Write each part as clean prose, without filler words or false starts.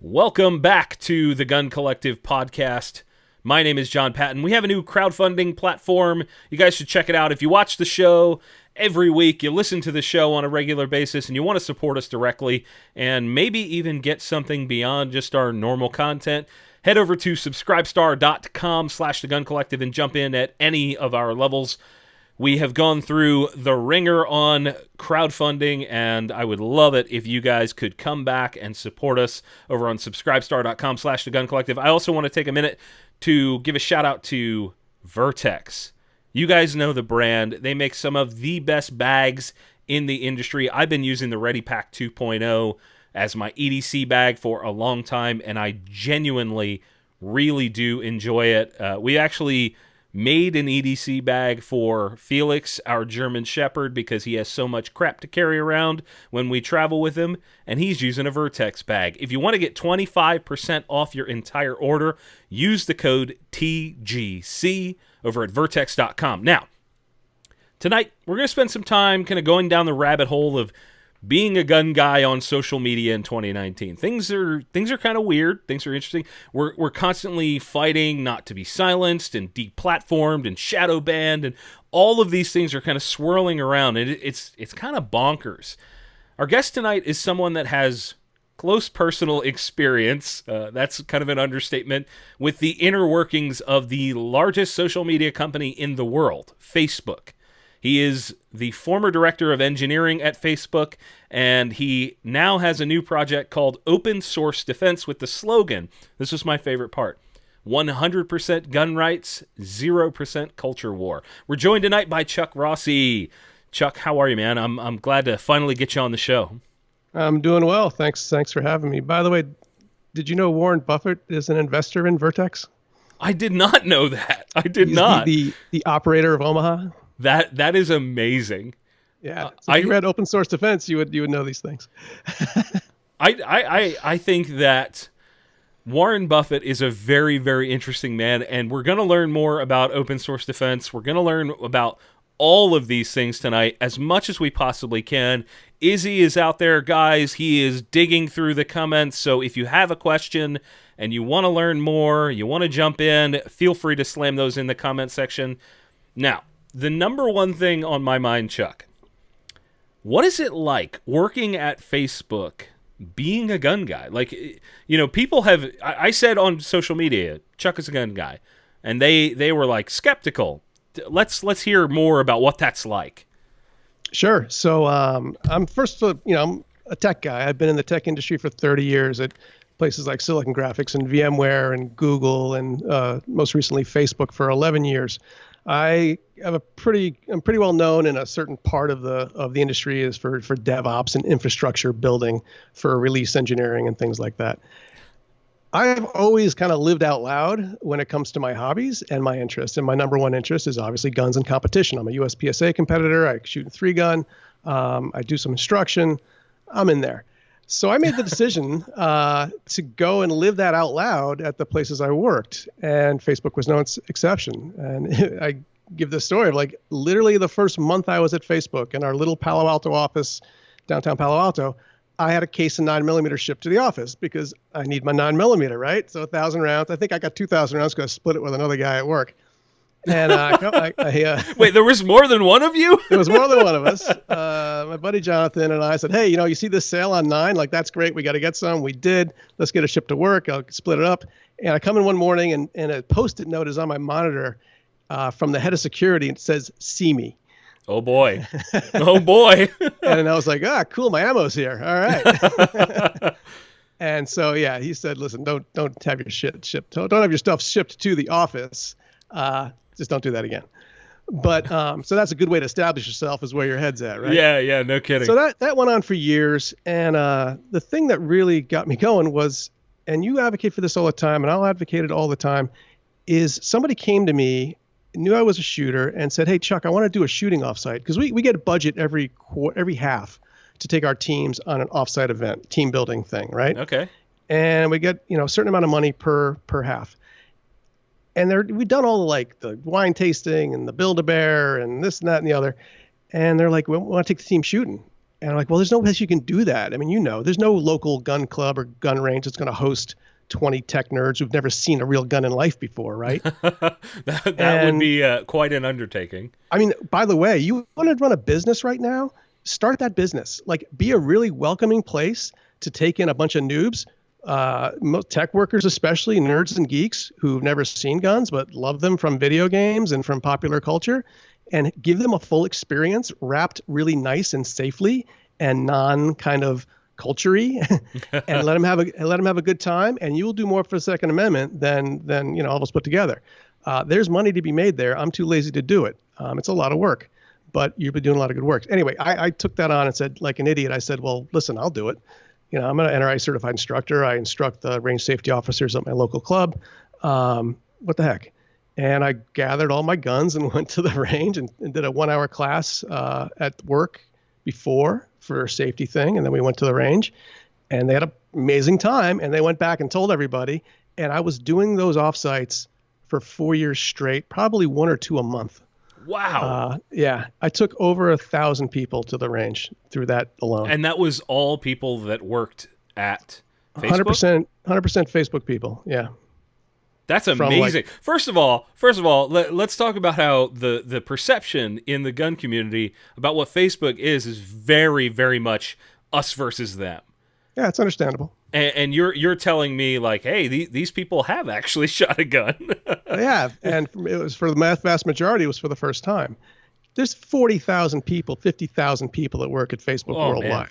Welcome back to the Gun Collective podcast. My name is Jon Patton. We have a new crowdfunding platform. You guys should check it out. If you watch the show every week, you listen to the show on a regular basis, and you want to support us directly and maybe even get something beyond just our normal content, head over to subscribestar.com/The Gun Collective and jump in at any of our levels. We have gone through the ringer on crowdfunding, and I would love it if you guys could come back and support us over on subscribestar.com/The Gun Collective. I also want to take a minute to give a shout out to Vertex. You guys know the brand. They make some of the best bags in the industry. I've been using the Ready Pack 2.0 as my EDC bag for a long time, and I genuinely really do enjoy it. We actually made an EDC bag for Felix, our German Shepherd, because he has so much crap to carry around when we travel with him, and he's using a Vertex bag. If you want to get 25% off your entire order, use the code TGC over at Vertex.com. Now, tonight, we're going to spend some time kind of going down the rabbit hole of being a gun guy on social media in 2019. Things are kind of weird. Things are interesting. We're constantly fighting not to be silenced and deplatformed and shadow banned, and all of these things are kind of swirling around, and it's kind of bonkers. Our guest tonight is someone that has close personal experience, that's kind of an understatement, with the inner workings of the largest social media company in the world, Facebook. He is the former director of engineering at Facebook, and he now has a new project called Open Source Defense with the slogan, this was my favorite part, 100% gun rights, 0% culture war. We're joined tonight by Chuck Rossi. Chuck, how are you, man? I'm glad to finally get you on the show. I'm doing well. Thanks for having me. By the way, did you know Warren Buffett is an investor in Vertex? I did not know that. I did not. The operator of Omaha. That is amazing. Yeah. So if you read Open Source Defense, you would know these things. I think that Warren Buffett is a very, very interesting man, and we're going to learn more about Open Source Defense. We're going to learn about all of these things tonight as much as we possibly can. Izzy is out there, guys. He is digging through the comments, so if you have a question and you want to learn more, you want to jump in, feel free to slam those in the comment section. Now, the number one thing on my mind, Chuck, what is it like working at Facebook, being a gun guy? Like, you know, people have, I said on social media, Chuck is a gun guy, and they were like skeptical. Let's hear more about what that's like. Sure. So I'm a tech guy. I've been in the tech industry for 30 years at places like Silicon Graphics and VMware and Google and most recently Facebook for 11 years. I'm pretty well known in a certain part of the industry is for DevOps and infrastructure building for release engineering and things like that. I've always kind of lived out loud when it comes to my hobbies and my interests. And my number one interest is obviously guns and competition. I'm a USPSA competitor. I shoot a 3-gun. I do some instruction. I'm in there. So I made the decision to go and live that out loud at the places I worked, and Facebook was no exception. And I give this story of like literally the first month I was at Facebook in our little Palo Alto office, downtown Palo Alto, I had a case of 9mm shipped to the office because I need my 9mm, right? So 1,000 rounds. I think I got 2,000 rounds because I split it with another guy at work. And wait, there was more than one of you? There was more than one of us. My buddy Jonathan and I said, hey, you see this sale on 9? Like, that's great. We got to get some. We did. Let's get it shipped to work. I'll split it up. And I come in one morning and a Post-it note is on my monitor from the head of security. And it says, see me. Oh, boy. Oh, boy. And I was like, cool. My ammo's here. All right. And so, yeah, he said, listen, don't have your shit shipped. Don't have your stuff shipped to the office. Just don't do that again. But so that's a good way to establish yourself is where your head's at, right? Yeah, no kidding. So that went on for years. And the thing that really got me going was, and you advocate for this all the time, and I'll advocate it all the time, is somebody came to me, knew I was a shooter, and said, hey, Chuck, I want to do a shooting offsite. Because we get a budget every half to take our teams on an offsite event, team building thing, right? Okay. And we get a certain amount of money per half. And we've done all the wine tasting and the Build-A-Bear and this and that and the other. And they're like, we want to take the team shooting. And I'm like, well, there's no place you can do that. I mean, there's no local gun club or gun range that's going to host 20 tech nerds who've never seen a real gun in life before, right? That would be quite an undertaking. I mean, by the way, you want to run a business right now? Start that business. Like, be a really welcoming place to take in a bunch of noobs, tech workers, especially nerds and geeks who've never seen guns but love them from video games and from popular culture, and give them a full experience wrapped really nice and safely and non kind of culture-y, and let them have a good time. And you will do more for the Second Amendment than all of us put together. There's money to be made there. I'm too lazy to do it. It's a lot of work, but you've been doing a lot of good work. Anyway, I took that on and said, like an idiot, I said, well, listen, I'll do it. I'm an NRA certified instructor. I instruct the range safety officers at my local club. What the heck? And I gathered all my guns and went to the range and did a 1 hour class at work before for a safety thing. And then we went to the range and they had an amazing time, and they went back and told everybody. And I was doing those offsites for 4 years straight, probably 1 or 2 a month. Wow. Yeah. I took over 1,000 people to the range through that alone. And that was all people that worked at Facebook? 100% Facebook people. Yeah. That's amazing. First of all, let's talk about how the perception in the gun community about what Facebook is very, very much us versus them. Yeah, it's understandable. And you're telling me, like, hey, these people have actually shot a gun. They have, and it was for the vast majority. It was for the first time. There's 40,000 people, 50,000 people that work at Facebook worldwide,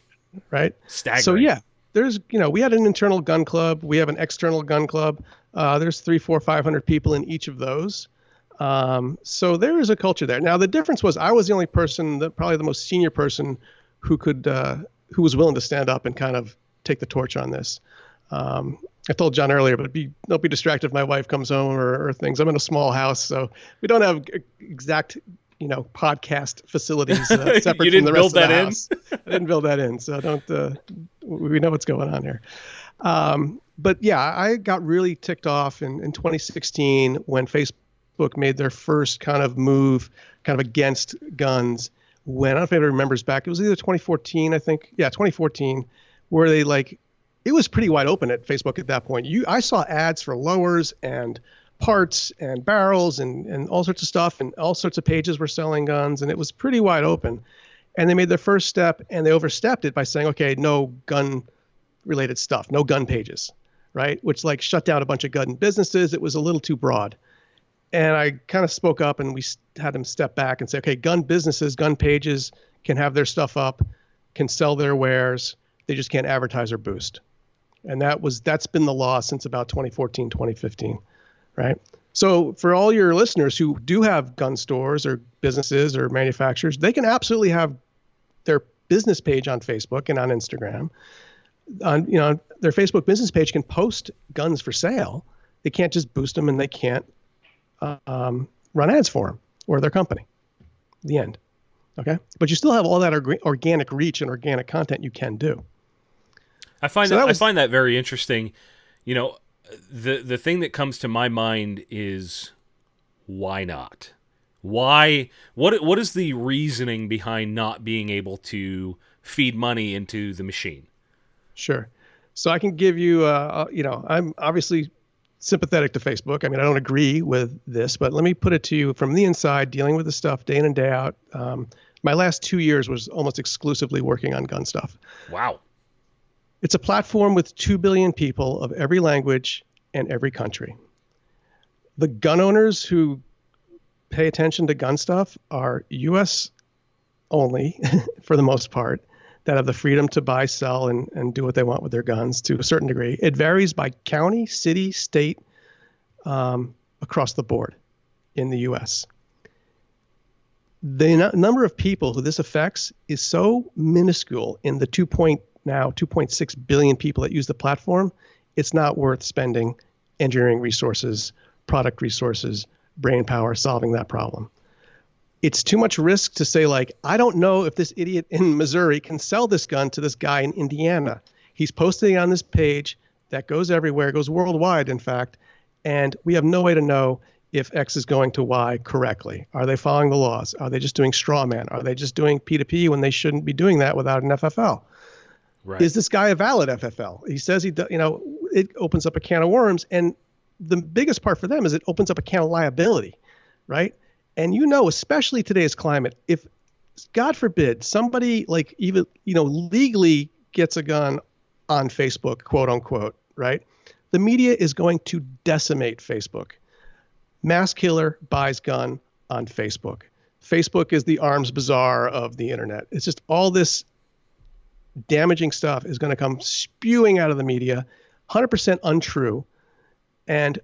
right? Staggering. So yeah, there's we had an internal gun club. We have an external gun club. There's 300, 400, 500 people in each of those. So there is a culture there. Now the difference was I was the only person, probably the most senior person, who was willing to stand up and kind of take the torch on this. I told John earlier, but don't be distracted if my wife comes home or things. I'm in a small house, so we don't have exact podcast facilities separate from the rest of the house. I didn't build that in, so don't. We know what's going on here. But yeah, I got really ticked off in 2016 when Facebook made their first kind of move, kind of against guns. When, I don't know if anybody remembers back, it was either 2014, I think. Yeah, 2014, where they it was pretty wide open at Facebook at that point. I saw ads for lowers and parts and barrels and all sorts of stuff, and all sorts of pages were selling guns, and it was pretty wide open. And they made their first step, and they overstepped it by saying, okay, no gun related stuff, no gun pages, right? Which shut down a bunch of gun businesses. It was a little too broad. And I kind of spoke up, and we had them step back and say, okay, gun businesses, gun pages can have their stuff up, can sell their wares. They just can't advertise or boost. And that's been the law since about 2014, 2015, right? So for all your listeners who do have gun stores or businesses or manufacturers, they can absolutely have their business page on Facebook and on Instagram. Their Facebook business page can post guns for sale. They can't just boost them, and they can't run ads for them or their company. The end. Okay. But you still have all that organic reach and organic content you can do. I find that very interesting. The thing that comes to my mind is, why not? Why? What is the reasoning behind not being able to feed money into the machine? Sure. So I can give you, I'm obviously sympathetic to Facebook. I mean, I don't agree with this, but let me put it to you from the inside, dealing with this stuff day in and day out. My last 2 years was almost exclusively working on gun stuff. Wow. It's a platform with 2 billion people of every language and every country. The gun owners who pay attention to gun stuff are U.S. only, for the most part, that have the freedom to buy, sell, and do what they want with their guns to a certain degree. It varies by county, city, state, across the board in the U.S. The number of people who this affects is so minuscule in the 2.6 billion people that use the platform. It's not worth spending engineering resources, product resources, brain power solving that problem. It's too much risk to say, I don't know if this idiot in Missouri can sell this gun to this guy in Indiana. He's posting it on this page that goes everywhere, goes worldwide, in fact, and we have no way to know if X is going to Y correctly? Are they following the laws? Are they just doing straw man? Are they just doing P2P when they shouldn't be doing that without an FFL? Right. Is this guy a valid FFL? He says he, it opens up a can of worms. And the biggest part for them is it opens up a can of liability, right? And especially today's climate, if God forbid somebody like even, legally gets a gun on Facebook, quote unquote, right? The media is going to decimate Facebook. Mass killer buys gun on Facebook. Facebook is the arms bazaar of the internet. It's just all this damaging stuff is going to come spewing out of the media, 100% untrue, and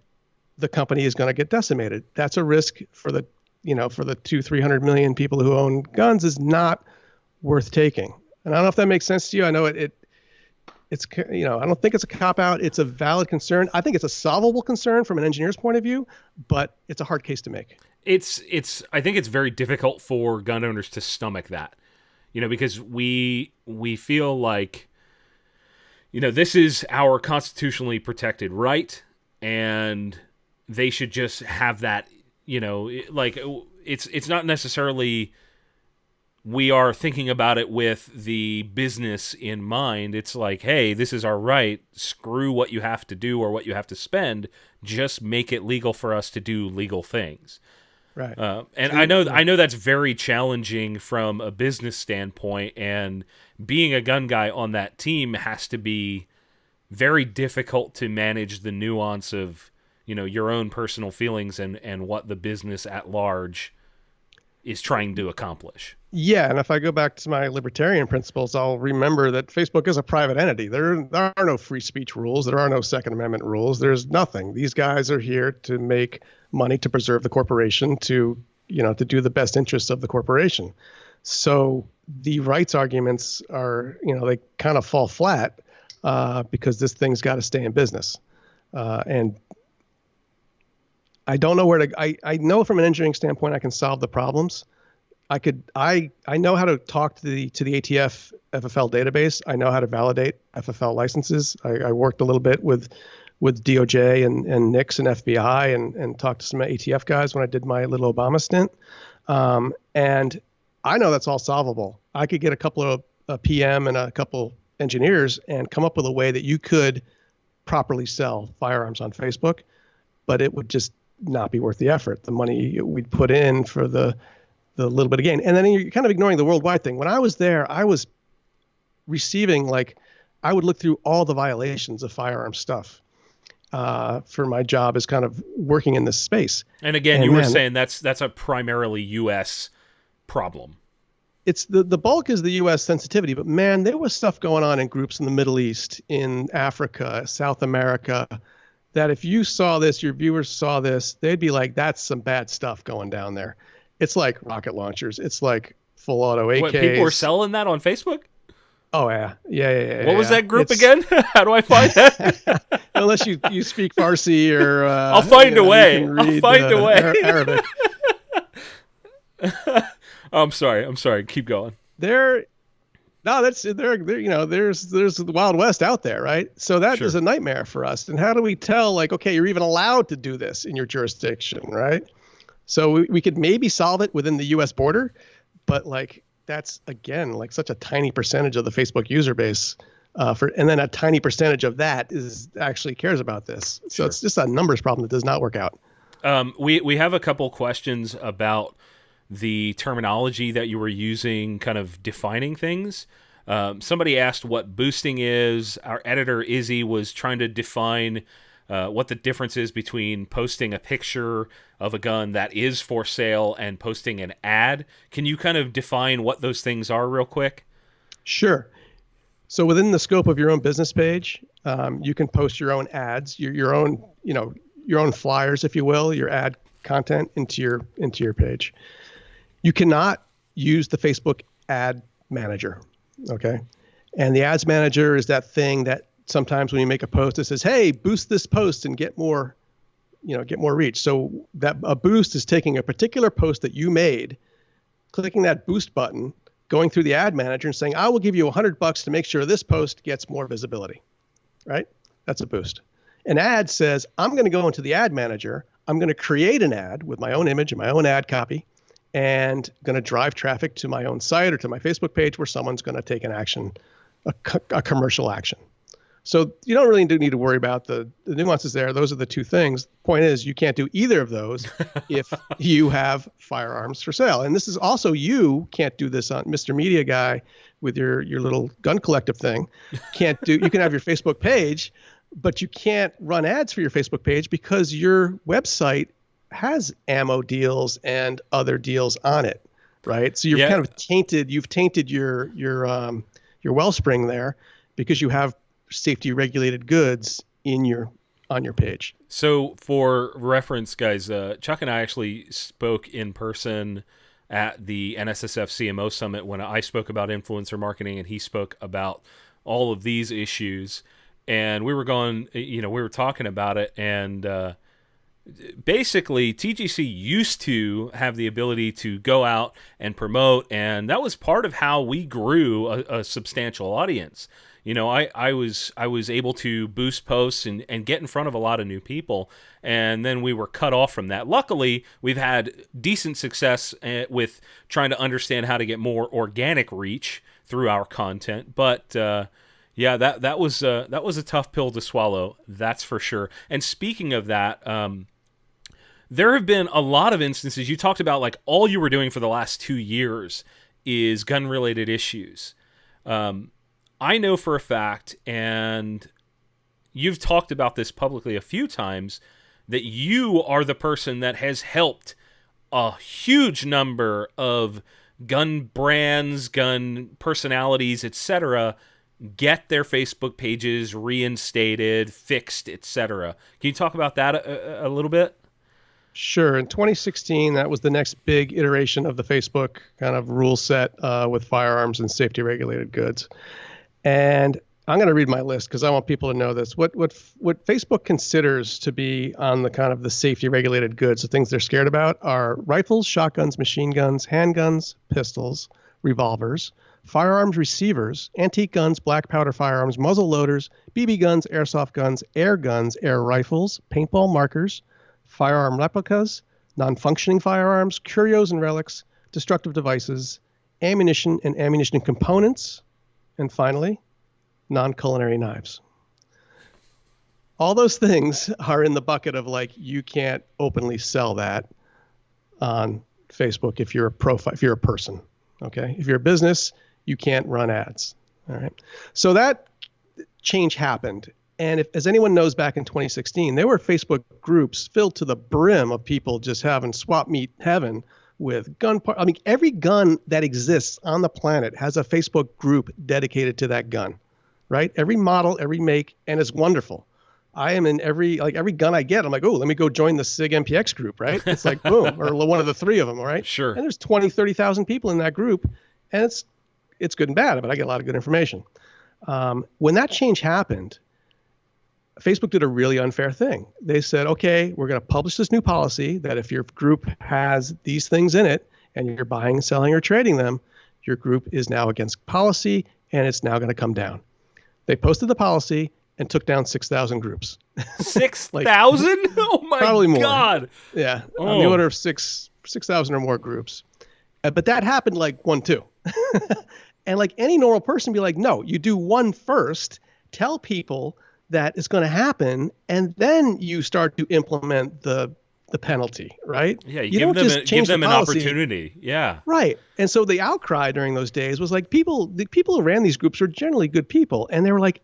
the company is going to get decimated. That's a risk for the 300 million people who own guns is not worth taking. And I don't know if that makes sense to you. I know it's I don't think it's a cop-out. It's a valid concern. I think it's a solvable concern from an engineer's point of view, but it's a hard case to make. I think it's very difficult for gun owners to stomach that, because we feel like, this is our constitutionally protected right, and they should just have that, it's not necessarily we are thinking about it with the business in mind. It's like, hey, this is our right. Screw what you have to do or what you have to spend. Just make it legal for us to do legal things. Right. And I know that's very challenging from a business standpoint. And being a gun guy on that team has to be very difficult to manage the nuance of, your own personal feelings and what the business at large is trying to accomplish. Yeah, and if I go back to my libertarian principles, I'll remember that Facebook is a private entity. There are no free speech rules. There are no Second Amendment rules. There's nothing. These guys are here to make money, to preserve the corporation, to do the best interests of the corporation. So the rights arguments are, they kind of fall flat because this thing's got to stay in business. And I don't know where to. I know from an engineering standpoint I can solve the problems. I know how to talk to the ATF FFL database. I know how to validate FFL licenses. I worked a little bit with DOJ and NICS and FBI and talked to some ATF guys when I did my little Obama stint. And I know that's all solvable. I could get a couple of a PM and a couple engineers and come up with a way that you could properly sell firearms on Facebook, but it would just not be worth the effort. The money we'd put in for the little bit of gain. And then you're kind of ignoring the worldwide thing. When I was there, I was receiving, I would look through all the violations of firearm stuff for my job as kind of working in this space. And again, you were saying that's a primarily U.S. problem. It's the bulk is the U.S. sensitivity, but man, there was stuff going on in groups in the Middle East, in Africa, South America, that if you saw this, your viewers saw this, they'd be like, that's some bad stuff going down there. It's like rocket launchers. It's like full auto AKs. What, people were selling that on Facebook? Oh, yeah. What was that group again? How do I find that? Unless you speak Farsi or... I'll find a way. I'll find a way. Arabic. I'm sorry. Keep going. There's the Wild West out there, right? So that is a nightmare for us. And how do we tell, okay, you're even allowed to do this in your jurisdiction, right? So we could maybe solve it within the U.S. border, but that's again such a tiny percentage of the Facebook user base, and then a tiny percentage of that is actually cares about this. So it's just a numbers problem that does not work out. We have a couple questions about the terminology that you were using, kind of defining things. Somebody asked what boosting is. Our editor Izzy was trying to define what the difference is between posting a picture of a gun that is for sale and posting an ad. Can you kind of define what those things are real quick? Sure. So within the scope of your own business page, you can post your own ads, your own flyers, if you will, your ad content into your page. You cannot use the Facebook ad manager. Okay. And the ads manager is that thing that sometimes when you make a post, it says, hey, boost this post and get more reach. So that a boost is taking a particular post that you made, clicking that boost button, going through the ad manager and saying, I will give you $100 to make sure this post gets more visibility, right? That's a boost. An ad says, I'm going to go into the ad manager. I'm going to create an ad with my own image and my own ad copy, and going to drive traffic to my own site or to my Facebook page where someone's going to take an action, a commercial action. So you don't really need to worry about the nuances there. Those are the two things. The point is, you can't do either of those if you have firearms for sale. And this is also, you can't do this on Mr. Media Guy with your little gun collective thing. You can have your Facebook page, but you can't run ads for your Facebook page because your website has ammo deals and other deals on it, right? So you've kind of tainted your wellspring there because you have safety regulated goods on your page. So for reference, guys, Chuck and I actually spoke in person at the NSSF CMO Summit when I spoke about influencer marketing and he spoke about all of these issues. And we were talking about it, and basically TGC used to have the ability to go out and promote, and that was part of how we grew a substantial audience. I was able to boost posts and get in front of a lot of new people, and then we were cut off from that. Luckily, we've had decent success with trying to understand how to get more organic reach through our content, but that was a tough pill to swallow, that's for sure. And speaking of that, there have been a lot of instances. You talked about like all you were doing for the last 2 years is gun-related issues. I know for a fact, and you've talked about this publicly a few times, that you are the person that has helped a huge number of gun brands, gun personalities, etc., get their Facebook pages reinstated, fixed, etc. Can you talk about that a little bit? Sure. In 2016, that was the next big iteration of the Facebook kind of rule set with firearms and safety regulated goods. And I'm going to read my list because I want people to know this. What Facebook considers to be on the kind of the safety regulated goods, the things they're scared about, are rifles, shotguns, machine guns, handguns, pistols, revolvers, firearms receivers, antique guns, black powder firearms, muzzle loaders, BB guns, airsoft guns, air rifles, paintball markers, firearm replicas, non-functioning firearms, curios and relics, destructive devices, ammunition and ammunition components, and finally, non-culinary knives. All those things are in the bucket of like, you can't openly sell that on Facebook if you're a person, okay? If you're a business, you can't run ads, all right? So that change happened. And as anyone knows, back in 2016, there were Facebook groups filled to the brim of people just having swap meet heaven with gun. Every gun that exists on the planet has a Facebook group dedicated to that gun, right? Every model, every make, and it's wonderful. I am in every gun I get. I'm like, oh, let me go join the SIG MPX group, right? It's like, boom, or one of the three of them, all right? Sure. And there's 20, 30,000 people in that group, and it's good and bad, but I get a lot of good information. When that change happened, Facebook did a really unfair thing. They said, okay, we're going to publish this new policy that if your group has these things in it and you're buying, selling, or trading them, your group is now against policy and it's now going to come down. They posted the policy and took down 6,000 groups. 6,000? Oh my probably more. God. Yeah, on the order of 6,000 or more groups. But that happened like 1-2. And like any normal person be like, no, you do one first, tell people that it's going to happen, and then you start to implement the penalty, right? Yeah, you don't just give them an opportunity. Yeah. Right. And so the outcry during those days was like the people who ran these groups are generally good people, and they were like,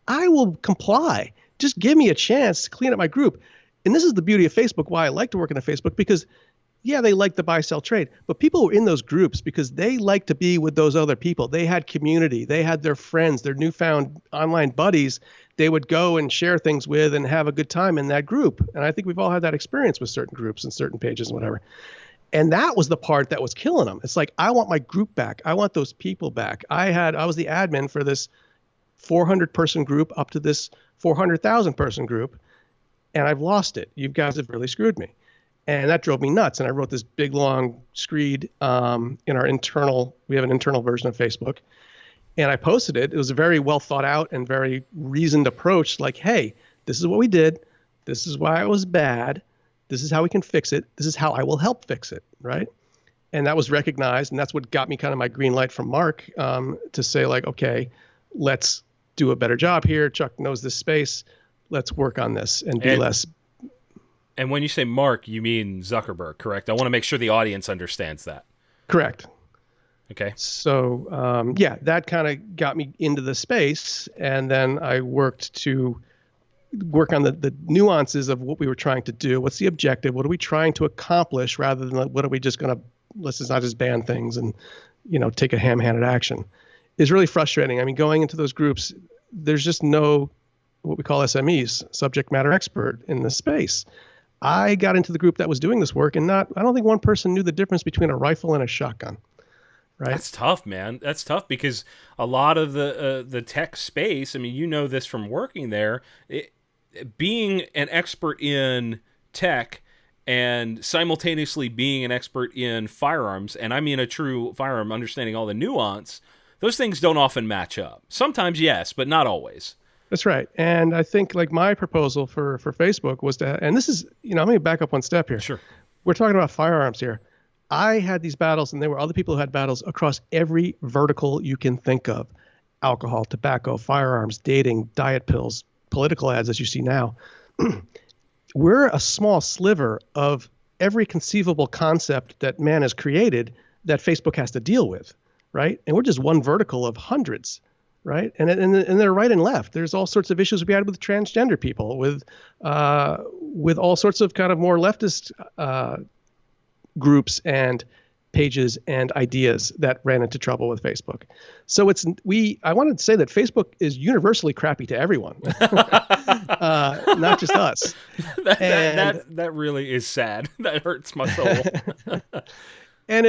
I will comply. Just give me a chance to clean up my group. And this is the beauty of Facebook, why I like to work in a Facebook, because yeah, they like the buy, sell, trade, but people were in those groups because they like to be with those other people. They had community. They had their friends, their newfound online buddies they would go and share things with and have a good time in that group. And I think we've all had that experience with certain groups and certain pages and whatever. And that was the part that was killing them. It's like, I want my group back. I want those people back. I was the admin for this 400 person group up to this 400,000 person group, and I've lost it. You guys have really screwed me. And that drove me nuts. And I wrote this big, long screed in our internal, we have an internal version of Facebook. And I posted it. It was a very well thought out and very reasoned approach. Like, hey, this is what we did. This is why it was bad. This is how we can fix it. This is how I will help fix it, right? And that was recognized, and that's what got me kind of my green light from Mark to say, like, okay, let's do a better job here. Chuck knows this space. Let's work on this and be less. And when you say Mark, you mean Zuckerberg, correct? I want to make sure the audience understands that. Correct. Okay. So, that kind of got me into the space. And then I worked to work on the nuances of what we were trying to do. What's the objective? What are we trying to accomplish rather than what are we just going to, let's just not just ban things and, take a ham-handed action is really frustrating. I mean, going into those groups, there's just no what we call SMEs, subject matter expert in this space. I got into the group that was doing this work and I don't think one person knew the difference between a rifle and a shotgun. Right? That's tough, man. That's tough because a lot of the tech space, I mean, you know this from working there, being an expert in tech and simultaneously being an expert in firearms, and I mean a true firearm, understanding all the nuance, those things don't often match up. Sometimes, yes, but not always. That's right. And I think like my proposal for Facebook was to, and this is, let me back up one step here. Sure. We're talking about firearms here. I had these battles and there were other people who had battles across every vertical you can think of. Alcohol, tobacco, firearms, dating, diet pills, political ads, as you see now. We're a small sliver of every conceivable concept that man has created that Facebook has to deal with, right? And we're just one vertical of hundreds. Right. And they're right and left. There's all sorts of issues we had with transgender people, with all sorts of kind of more leftist groups and pages and ideas that ran into trouble with Facebook. So I wanted to say that Facebook is universally crappy to everyone, not just us. That really is sad. That hurts my soul. And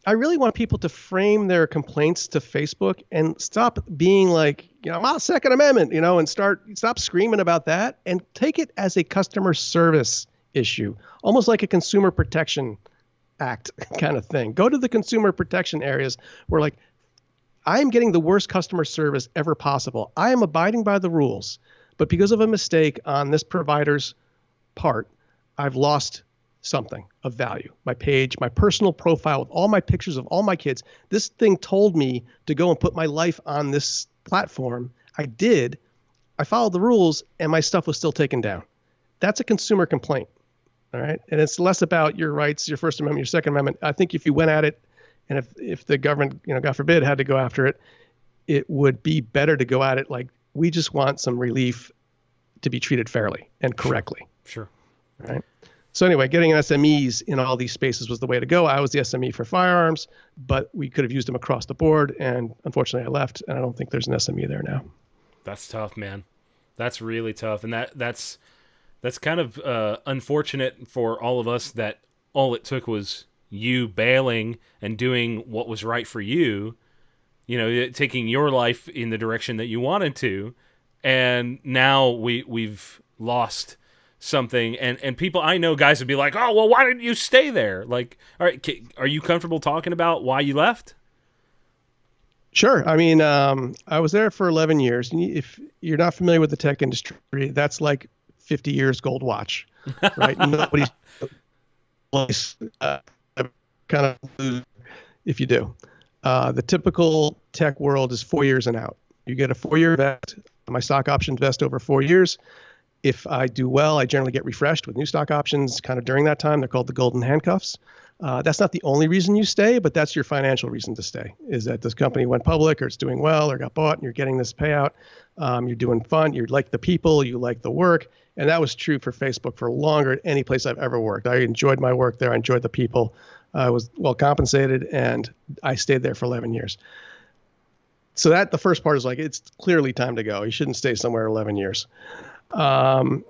I really want people to frame their complaints to Facebook and stop being like, Second Amendment, and stop screaming about that and take it as a customer service issue, almost like a Consumer Protection Act kind of thing. Go to the consumer protection areas where like, I am getting the worst customer service ever possible. I am abiding by the rules, but because of a mistake on this provider's part, I've lost something of value. My page, my personal profile with all my pictures of all my kids. This thing told me to go and put my life on this platform. I did. I followed the rules and my stuff was still taken down. That's a consumer complaint. All right. And it's less about your rights, your First Amendment, your Second Amendment. I think if you went at it and if the government, God forbid, had to go after it, it would be better to go at it like we just want some relief to be treated fairly and correctly. Sure. Right. So anyway, getting SMEs in all these spaces was the way to go. I was the SME for firearms, but we could have used them across the board. And unfortunately, I left, and I don't think there's an SME there now. That's tough, man. That's really tough. And that's kind of unfortunate for all of us that all it took was you bailing and doing what was right for you, taking your life in the direction that you wanted to. And now we've lost something, and people, I know guys would be like, oh, well, why didn't you stay there? Like, all right, are you comfortable talking about why you left? Sure. I mean, I was there for 11 years. If you're not familiar with the tech industry, that's like 50 years gold watch, right? Nobody's kind of if you do. The typical tech world is 4 years and out. You get a 4-year vest. My stock options vest over 4 years. If I do well, I generally get refreshed with new stock options kind of during that time. They're called the golden handcuffs. That's not the only reason you stay, but that's your financial reason to stay, is that this company went public or it's doing well or got bought and you're getting this payout. You're doing fun. You like the people. You like the work. And that was true for Facebook for longer at any place I've ever worked. I enjoyed my work there. I enjoyed the people. I was well compensated, and I stayed there for 11 years. So the first part is like, it's clearly time to go. You shouldn't stay somewhere 11 years. The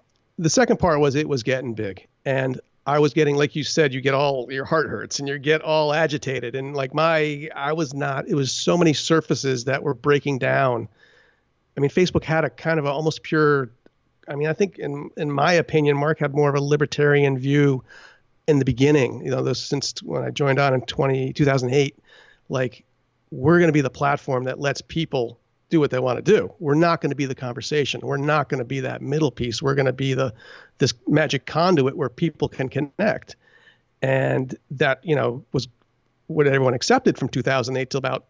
second part was it was getting big, and I was getting, like you said, you get all your heart hurts and you get all agitated. And like it was so many surfaces that were breaking down. I mean, Facebook had a kind of a almost pure, I mean, I think in my opinion, Mark had more of a libertarian view in the beginning, since when I joined on in 2008, like we're going to be the platform that lets people do what they want to do. We're not going to be the conversation. We're not going to be that middle piece. We're going to be this magic conduit where people can connect. And that, was what everyone accepted from 2008 till about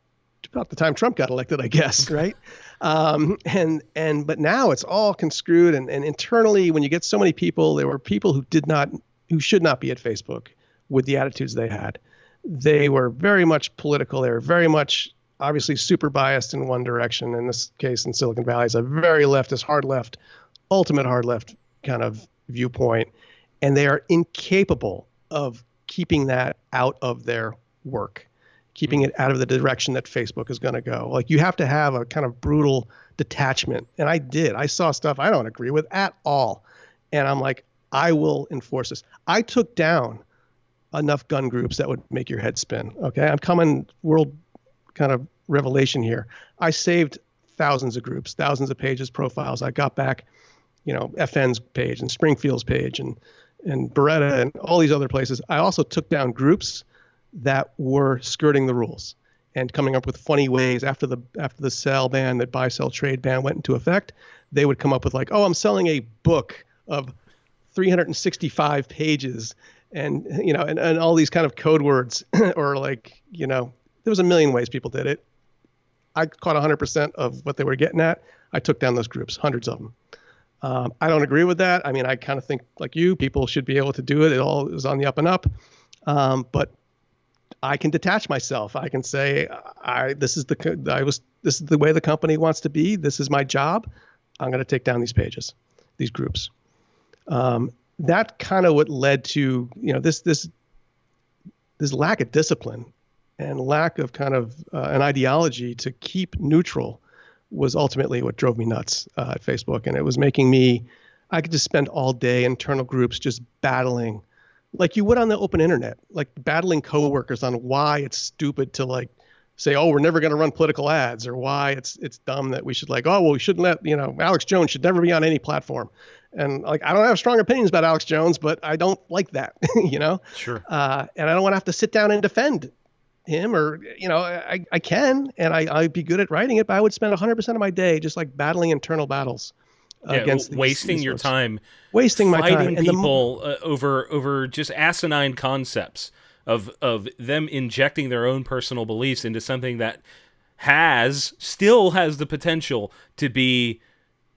the time Trump got elected, I guess, right? But now it's all construed, and internally, when you get so many people, there were people who should not be at Facebook with the attitudes they had. They were very much political. They were very much, obviously, super biased in one direction. In this case, in Silicon Valley, it's a very leftist, hard left, ultimate hard left kind of viewpoint. And they are incapable of keeping that out of their work, keeping it out of the direction that Facebook is going to go. Like, you have to have a kind of brutal detachment. And I saw stuff I don't agree with at all. And I'm like, I will enforce this. I took down enough gun groups that would make your head spin. Okay. I'm coming world kind of revelation here. I saved thousands of groups, thousands of pages, profiles. I got back, FN's page and Springfield's page and Beretta and all these other places. I also took down groups that were skirting the rules and coming up with funny ways after the sell ban, that buy, sell, trade ban went into effect. They would come up with like, oh, I'm selling a book of 365 pages and all these kind of code words or like, there was a million ways people did it. I caught 100% of what they were getting at. I took down those groups, hundreds of them. I don't agree with that. I mean, I kind of think like you, people should be able to do it. It all is on the up and up. But I can detach myself. I can say, this is the way the company wants to be. This is my job. I'm going to take down these pages, these groups. That kind of what led to, this lack of discipline and lack of kind of an ideology to keep neutral was ultimately what drove me nuts at Facebook. And it was making I could just spend all day in internal groups just battling like you would on the open internet, like battling coworkers on why it's stupid to like say, oh, we're never going to run political ads, or why it's dumb that we should like, oh, well, we shouldn't let, Alex Jones should never be on any platform. And like, I don't have strong opinions about Alex Jones, but I don't like that, Sure. And I don't want to have to sit down and defend him, or, I can, and I'd be good at writing it, but I would spend 100% of my day just like battling internal battles. Against wasting these your folks. time, wasting my time, fighting people over just asinine concepts of them injecting their own personal beliefs into something that still has the potential to be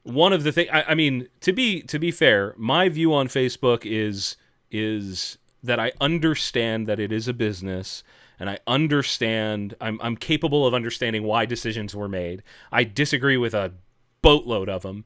one of the things. I mean, to be fair, my view on Facebook is that I understand that it is a business. And I understand, I'm capable of understanding why decisions were made. I disagree with a boatload of them.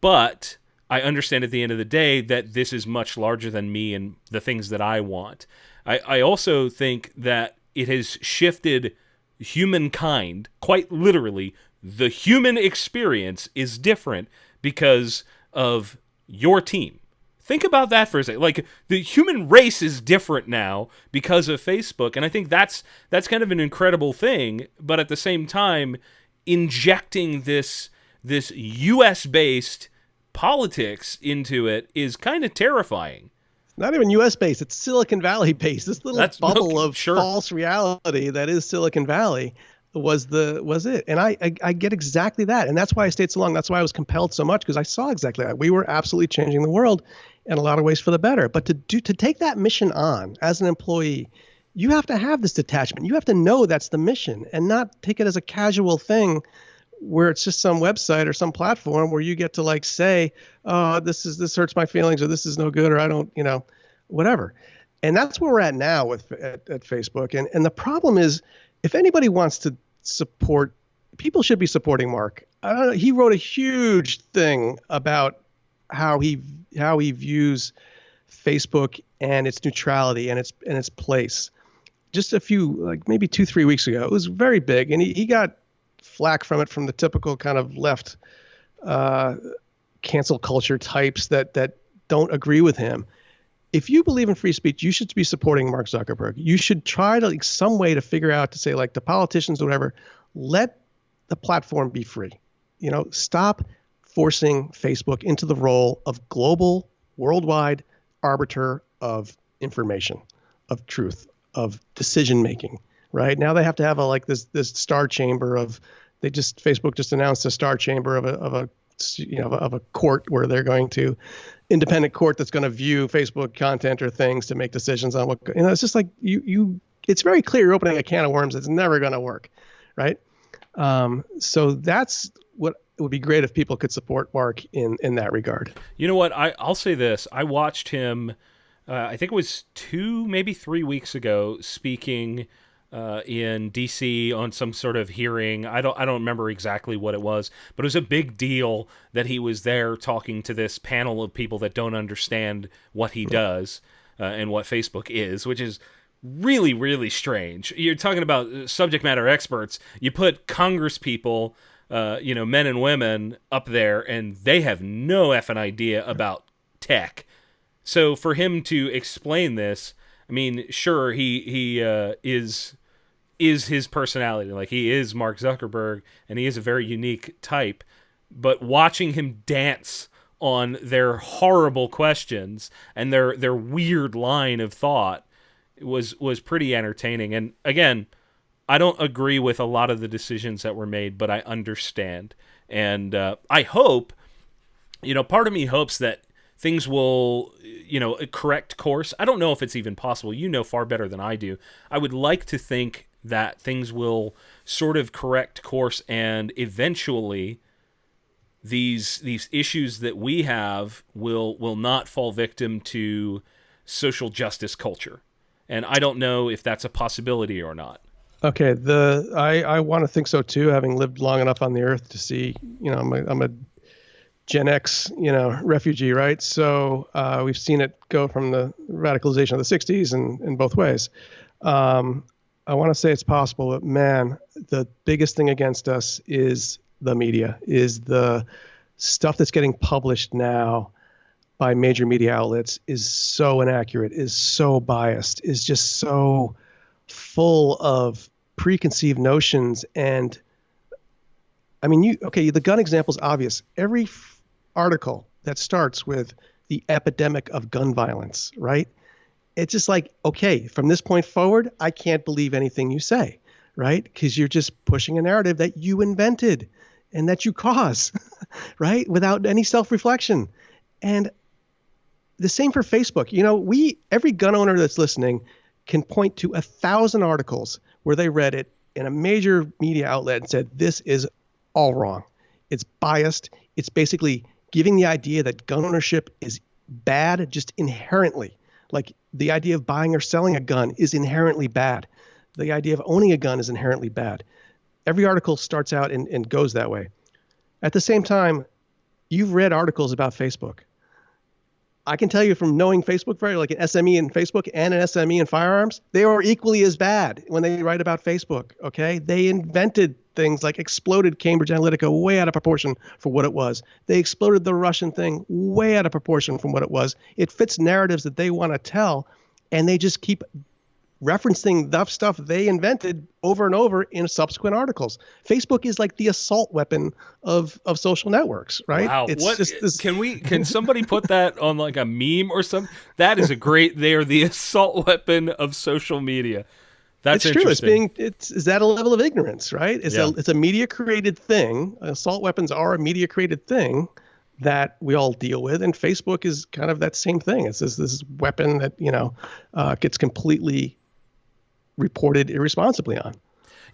But I understand at the end of the day that this is much larger than me and the things that I want. I also think that it has shifted humankind, quite literally. The human experience is different because of your team. Think about that for a second. Like, the human race is different now because of Facebook, and I think that's kind of an incredible thing. But at the same time, injecting this U.S.-based politics into it is kind of terrifying. Not even U.S. based; it's Silicon Valley based. This little bubble of false reality that is Silicon Valley was it. And I get exactly that, and that's why I stayed so long. That's why I was compelled so much, because I saw exactly that. We were absolutely changing the world in a lot of ways for the better. But to take that mission on as an employee, you have to have this detachment. You have to know that's the mission, and not take it as a casual thing where it's just some website or some platform where you get to like say, oh, this hurts my feelings, or this is no good, or I don't, whatever. And that's where we're at now at Facebook. And the problem is, if anybody wants to support, people should be supporting Mark. He wrote a huge thing about how he views Facebook and its neutrality and its place. Just a few, like maybe 2-3 weeks ago, it was very big, and he got flack from it from the typical kind of left cancel culture types that don't agree with him. If you believe in free speech, you should be supporting Mark Zuckerberg. You should try to some way to figure out to say, like, the politicians or whatever, let the platform be free. Stop forcing Facebook into the role of global, worldwide arbiter of information, of truth, of decision making. Right now, they have to have this star chamber of Facebook just announced a star chamber of a court where they're going to independent court that's going to view Facebook content or things to make decisions on what, it's just like it's very clear you're opening a can of worms that's never going to work. Right. So that's what it would be great if people could support Mark in that regard. You know what? I'll say this. I watched him, I think it was 2, maybe 3 weeks ago, speaking in DC on some sort of hearing. I don't remember exactly what it was, but it was a big deal that he was there talking to this panel of people that don't understand what he does and what Facebook is, which is really, really strange. You're talking about subject matter experts. You put Congress people, men and women up there, and they have no effing idea about tech. So for him to explain this, I mean, sure, he is his personality. Like, he is Mark Zuckerberg, and he is a very unique type. But watching him dance on their horrible questions and their weird line of thought was pretty entertaining. And again, I don't agree with a lot of the decisions that were made, but I understand. And I hope, part of me hopes that things will, correct course. I don't know if it's even possible. You know far better than I do. I would like to think that things will sort of correct course, and eventually these issues that we have will not fall victim to social justice culture. And I don't know if that's a possibility or not. Okay, I want to think so too, having lived long enough on the earth to see, I'm a Gen X, refugee, right? So we've seen it go from the radicalization of the 60s and in both ways. I want to say it's possible, but man, the biggest thing against us is the media, is the stuff that's getting published now by major media outlets is so inaccurate, is so biased, is just so full of preconceived notions. And I mean, the gun example is obvious. Every article that starts with the epidemic of gun violence, right? It's just like, okay, from this point forward, I can't believe anything you say, right? Because you're just pushing a narrative that you invented and that you cause, right? Without any self-reflection. And the same for Facebook. Every gun owner that's listening can point to 1,000 articles where they read it in a major media outlet and said, this is all wrong. It's biased. It's basically giving the idea that gun ownership is bad just inherently. Like, the idea of buying or selling a gun is inherently bad. The idea of owning a gun is inherently bad. Every article starts out and goes that way. At the same time, you've read articles about Facebook. I can tell you from knowing Facebook, like an SME in Facebook and an SME in firearms, they are equally as bad when they write about Facebook, okay? They invented things like exploded Cambridge Analytica way out of proportion for what it was. They exploded the Russian thing way out of proportion from what it was. It fits narratives that they want to tell, and they just keep referencing the stuff they invented over and over in subsequent articles. Facebook is like the assault weapon of social networks, right? Wow. It's just this... Can somebody put that on like a meme or something? That is they are the assault weapon of social media. That's interesting. Is that a level of ignorance, right? It's a media created thing. Assault weapons are a media created thing that we all deal with, and Facebook is kind of that same thing. It's this weapon that gets completely reported irresponsibly on.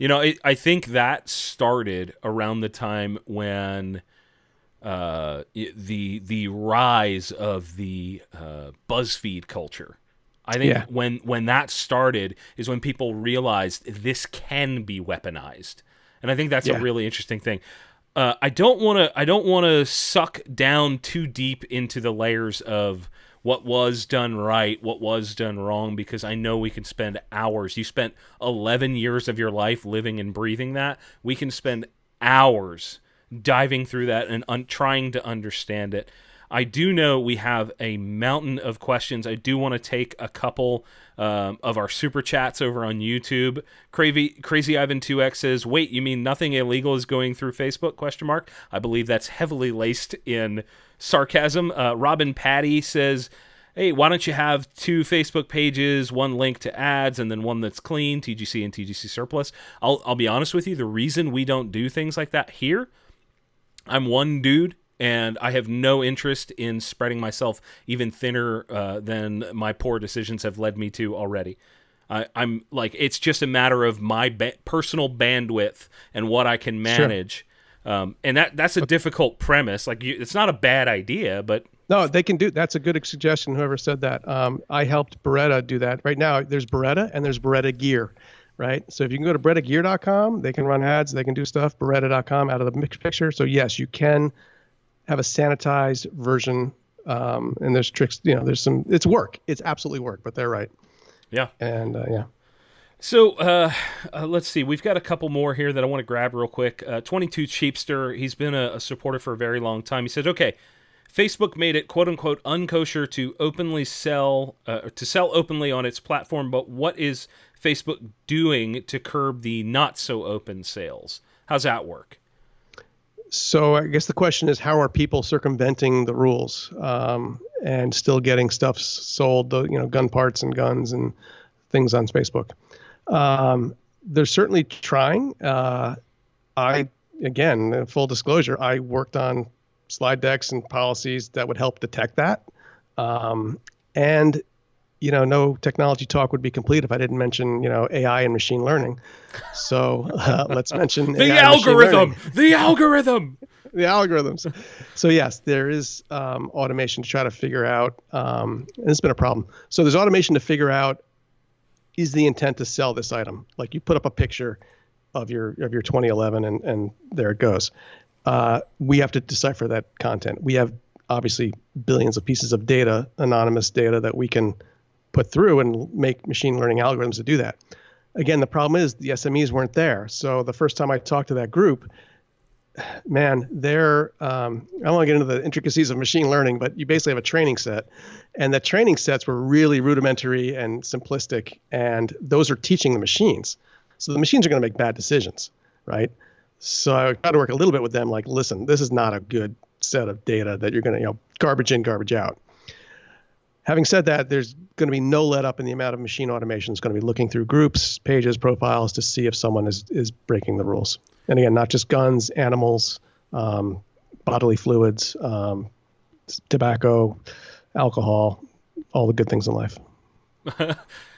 I think that started around the time when the rise of the BuzzFeed culture. I think when that started is when people realized this can be weaponized, and I think that's a really interesting thing. I don't want to suck down too deep into the layers of what was done right, what was done wrong, because I know we can spend hours. You spent 11 years of your life living and breathing that. We can spend hours diving through that and trying to understand it. I do know we have a mountain of questions. I do want to take a couple of our super chats over on YouTube. Crazy Ivan 2X says, "Wait, you mean nothing illegal is going through Facebook?" I believe that's heavily laced in sarcasm. Robin Patty says, hey, why don't you have 2 Facebook pages, one link to ads, and then one that's clean, TGC and TGC surplus? I'll be honest with you, the reason we don't do things like that here, I'm one dude, and I have no interest in spreading myself even thinner than my poor decisions have led me to already. I'm like, it's just a matter of my personal bandwidth and what I can manage. Sure. And that's a difficult premise. Like, it's not a bad idea, but no, they can do. That's a good suggestion. Whoever said that, I helped Beretta do that. Right now, there's Beretta and there's Beretta Gear, right? So if you can go to BerettaGear.com, they can run ads, they can do stuff. Beretta.com out of the mixed picture. So yes, you can have a sanitized version, and there's tricks. There's some. It's work. It's absolutely work. But they're right. Yeah. And yeah. So let's see. We've got a couple more here that I want to grab real quick. 22 Cheapster. He's been a supporter for a very long time. He said, "Okay, Facebook made it quote unquote unkosher to openly sell openly on its platform, but what is Facebook doing to curb the not so open sales? How's that work?" So I guess the question is, how are people circumventing the rules and still getting stuff sold, gun parts and guns and things on Facebook? They're certainly trying. Again, full disclosure, I worked on slide decks and policies that would help detect that. And no technology talk would be complete if I didn't mention, AI and machine learning. So let's mention the algorithm. The algorithms. So yes, there is automation to try to figure out, and it's been a problem. So there's automation to figure out, is the intent to sell this item? Like, you put up a picture of your 2011 and there it goes. We have to decipher that content. We have obviously billions of pieces of data, anonymous data, that we can put through and make machine learning algorithms to do that. Again, the problem is the SMEs weren't there. So the first time I talked to that group, man, I don't want to get into the intricacies of machine learning, but you basically have a training set, and the training sets were really rudimentary and simplistic, and those are teaching the machines. So the machines are going to make bad decisions, right? So I try to work a little bit with them, like, listen, this is not a good set of data that you're going to, garbage in, garbage out. Having said that, there's going to be no let up in the amount of machine automation. It's going to be looking through groups, pages, profiles to see if someone is breaking the rules. And again, not just guns, animals, bodily fluids, tobacco, alcohol, all the good things in life.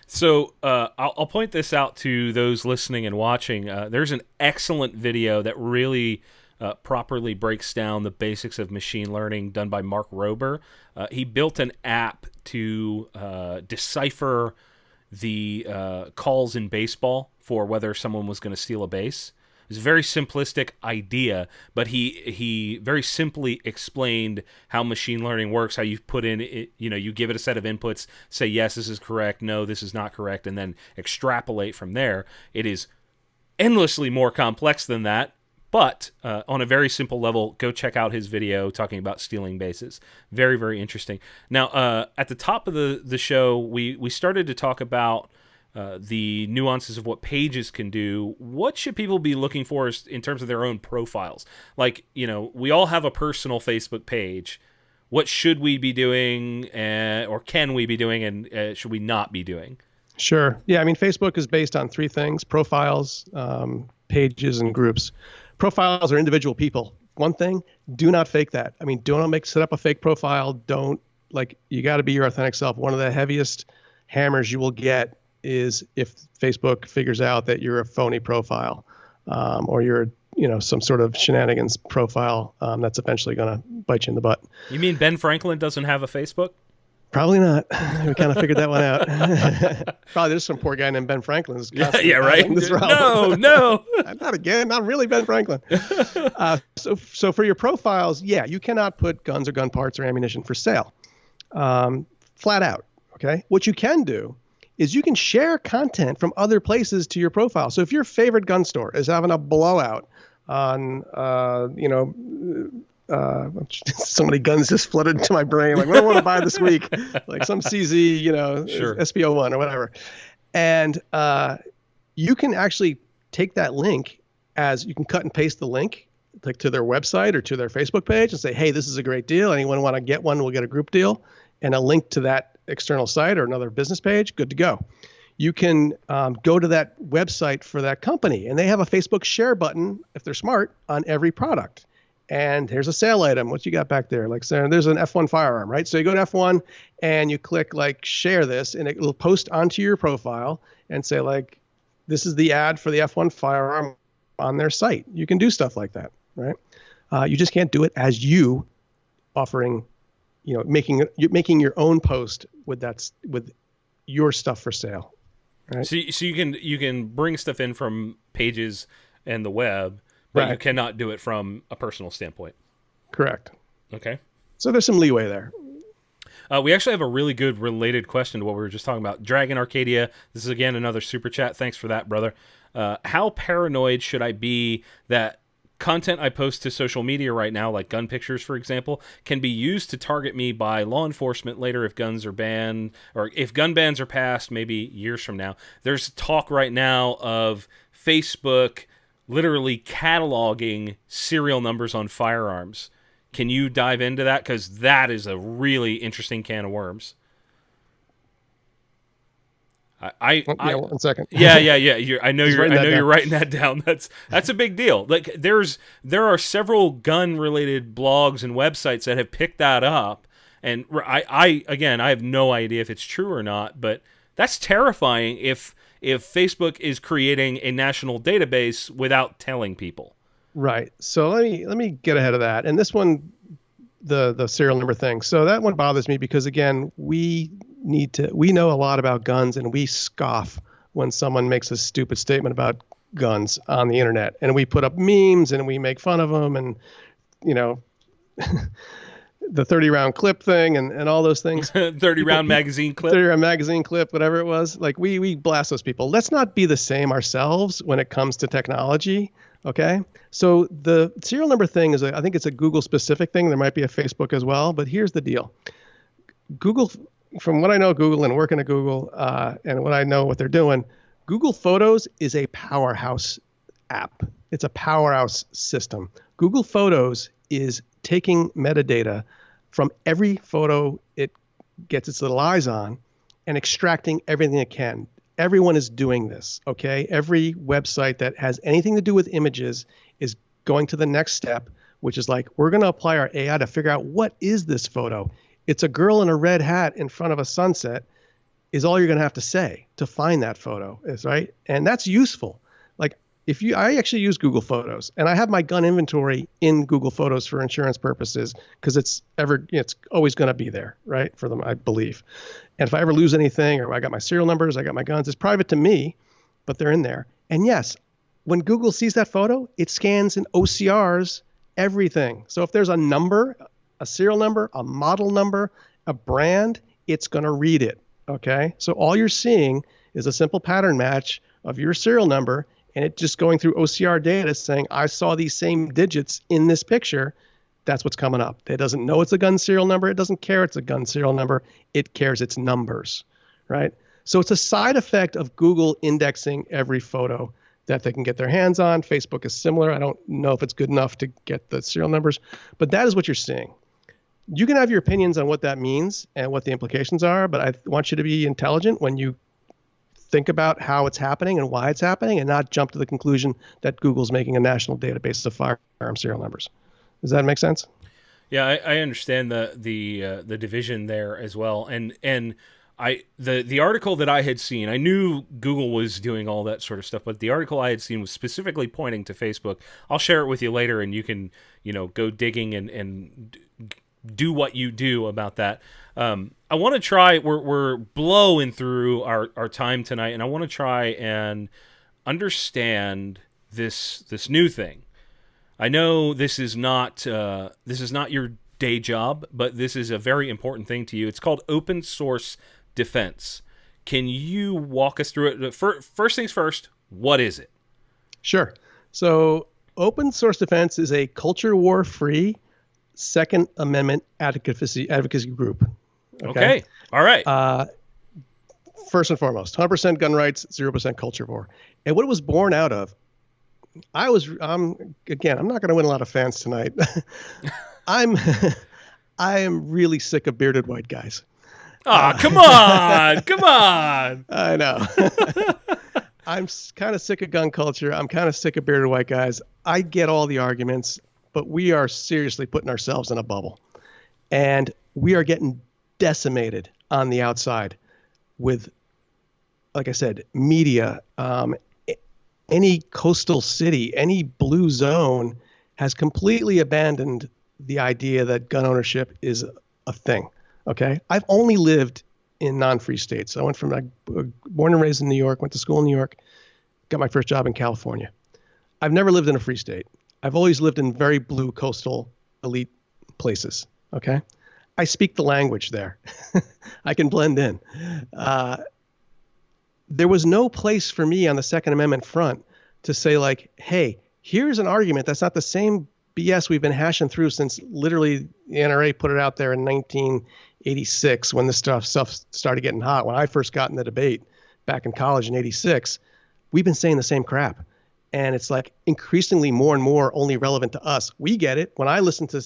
So I'll point this out to those listening and watching. There's an excellent video that really properly breaks down the basics of machine learning, done by Mark Rober. He built an app to decipher the calls in baseball for whether someone was going to steal a base. It's a very simplistic idea, but he very simply explained how machine learning works, how you put in, you give it a set of inputs, say, yes, this is correct, no, this is not correct, and then extrapolate from there. It is endlessly more complex than that, but on a very simple level, go check out his video talking about stealing bases. Very, very interesting. Now, at the top of the show, we started to talk about the nuances of what pages can do. What should people be looking for in terms of their own profiles? Like, we all have a personal Facebook page. What should we be doing, or can we be doing, and should we not be doing? Sure. Yeah, I mean, Facebook is based on 3 things: profiles, pages, and groups. Profiles are individual people. One thing, do not fake that. I mean, don't set up a fake profile. You got to be your authentic self. One of the heaviest hammers you will get is if Facebook figures out that you're a phony profile, or you're, some sort of shenanigans profile. That's eventually going to bite you in the butt. You mean Ben Franklin doesn't have a Facebook? Probably not. We kind of figured that one out. Probably there's some poor guy named Ben Franklin. Yeah, right. No. Not again. Not really Ben Franklin. So for your profiles, yeah, you cannot put guns or gun parts or ammunition for sale. Flat out. Okay. What you can do is you can share content from other places to your profile. So if your favorite gun store is having a blowout on, so many guns just flooded into my brain. Like, what do I want to buy this week? Like some CZ, sure. SPO1 or whatever. And you can actually take that link, as you can cut and paste the link like to their website or to their Facebook page and say, hey, this is a great deal. Anyone want to get one? We'll get a group deal. and a link to that external site or another business page, good to go. You can go to that website for that company, and they have a Facebook share button, if they're smart, on every product. And here's a sale item. What you got back there? Like, so there's an F1 firearm, right? So you go to F1 and you click like share this, and it will post onto your profile and say like, this is the ad for the F1 firearm on their site. You can do stuff like that, right? You just can't do it as you offering, making your own post with your stuff for sale. Right? So you can bring stuff in from pages and the web, but you cannot do it from a personal standpoint. Correct. Okay. So there's some leeway there. We actually have a really good related question to what we were just talking about. Dragon Arcadia, this is again another super chat. Thanks for that, brother. How paranoid should I be that content I post to social media right now, like gun pictures, for example, can be used to target me by law enforcement later if guns are banned, or if gun bans are passed, maybe years from now? There's talk right now of Facebook literally cataloging serial numbers on firearms. Can you dive into that? Because that is a really interesting can of worms. One second. Yeah. I know you're writing that down. That's a big deal. Like there are several gun related blogs and websites that have picked that up, and I have no idea if it's true or not, but that's terrifying if Facebook is creating a national database without telling people. Right. So let me get ahead of that. And this one, the serial number thing. So that one bothers me because again, we know a lot about guns, and we scoff when someone makes a stupid statement about guns on the internet, and we put up memes and we make fun of them, and the 30-round clip thing and all those things. 30-round magazine clip. 30-round magazine clip, whatever it was. Like we blast those people. Let's not be the same ourselves when it comes to technology. Okay. So the serial number thing I think it's a Google specific thing. There might be a Facebook as well, but here's the deal. Google, from what I know, Google and working at Google, and what I know what they're doing, Google Photos is a powerhouse app. It's a powerhouse system. Google Photos is taking metadata from every photo it gets its little eyes on and extracting everything it can. Everyone is doing this, okay? Every website that has anything to do with images is going to the next step, which is like, we're going to apply our AI to figure out what is this photo. It's a girl in a red hat in front of a sunset is all you're going to have to say to find that photo, is right? And that's useful. Like I actually use Google Photos, and I have my gun inventory in Google Photos for insurance purposes because it's always going to be there, right? For them, I believe. And if I ever lose anything, or I got my serial numbers, I got my guns, it's private to me, but they're in there. And yes, when Google sees that photo, it scans and OCRs everything. So if there's a number, a serial number, a model number, a brand, it's going to read it. Okay. So all you're seeing is a simple pattern match of your serial number, and it just going through OCR data saying, I saw these same digits in this picture. That's what's coming up. It doesn't know it's a gun serial number. It doesn't care it's a gun serial number. It cares it's numbers, right? So it's a side effect of Google indexing every photo that they can get their hands on. Facebook is similar. I don't know if it's good enough to get the serial numbers, but that is what you're seeing. You can have your opinions on what that means and what the implications are, but I want you to be intelligent when you think about how it's happening and why it's happening, and not jump to the conclusion that Google's making a national database of firearm serial numbers. Does that make sense? Yeah, I understand the division there as well, and the article that I had seen, I knew Google was doing all that sort of stuff, but the article I had seen was specifically pointing to Facebook. I'll share it with you later, and you can go digging and do what you do about that. I want to try. We're blowing through our time tonight, and I want to try and understand this new thing. I know this is not your day job, but this is a very important thing to you. It's called open source defense. Can you walk us through it? First things first, what is it? Sure. So open source defense is a culture war free Second Amendment advocacy group. Okay. All right. First and foremost, 100% gun rights, 0% culture war. And what it was born out of, I'm not going to win a lot of fans tonight. I am really sick of bearded white guys. Come on, come on. I know. I'm kind of sick of gun culture. I'm kind of sick of bearded white guys. I get all the arguments, but we are seriously putting ourselves in a bubble. And we are getting decimated on the outside with, like I said, media. Any coastal city, any blue zone has completely abandoned the idea that gun ownership is a thing. Okay. I've only lived in non-free states. I went from born and raised in New York, went to school in New York, got my first job in California. I've never lived in a free state. I've always lived in very blue coastal elite places. Okay. I speak the language there. I can blend in. There was no place for me on the Second Amendment front to say like, hey, here's an argument that's not the same BS we've been hashing through since literally the NRA put it out there in 1986 when this stuff started getting hot. When I first got in the debate back in college in 86, we've been saying the same crap. And it's like increasingly more and more only relevant to us. We get it. When I listen to,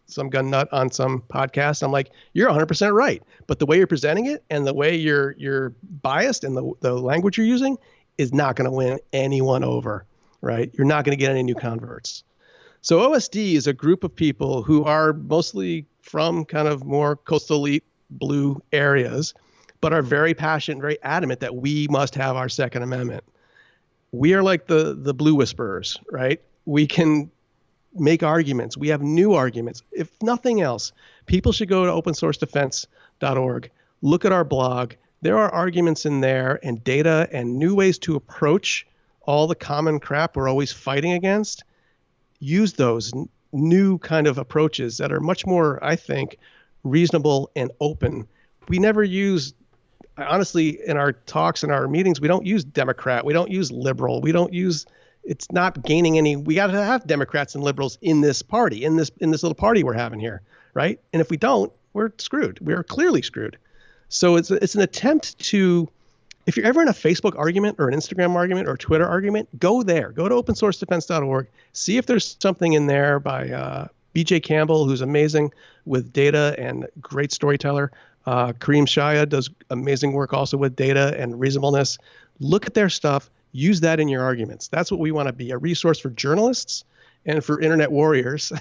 some gun nut on some podcast, I'm like, you're 100% right. But the way you're presenting it and the way you're biased and the language you're using is not going to win anyone over, right? You're not going to get any new converts. So OSD is a group of people who are mostly from kind of more coastal elite blue areas, but are very passionate, very adamant that we must have our Second Amendment. We are like the blue whisperers, right? We can make arguments. We have new arguments. If nothing else, people should go to opensourcedefense.org, look at our blog. There are arguments in there and data and new ways to approach all the common crap we're always fighting against. Use those new kind of approaches that are much more, I think, reasonable and open. We never use, honestly, in our talks and our meetings, we don't use Democrat. We don't use liberal. We don't use, it's not gaining any, we got to have Democrats and liberals in this party, in this little party we're having here, right? And if we don't, we're screwed. We are clearly screwed. So it's an attempt to, if you're ever in a Facebook argument or an Instagram argument or a Twitter argument, go there. Go to opensourcedefense.org. See if there's something in there by B.J. Campbell, who's amazing with data and great storyteller. Kareem Shaya does amazing work also with data and reasonableness. Look at their stuff. Use that in your arguments. That's what we want to be, a resource for journalists and for internet warriors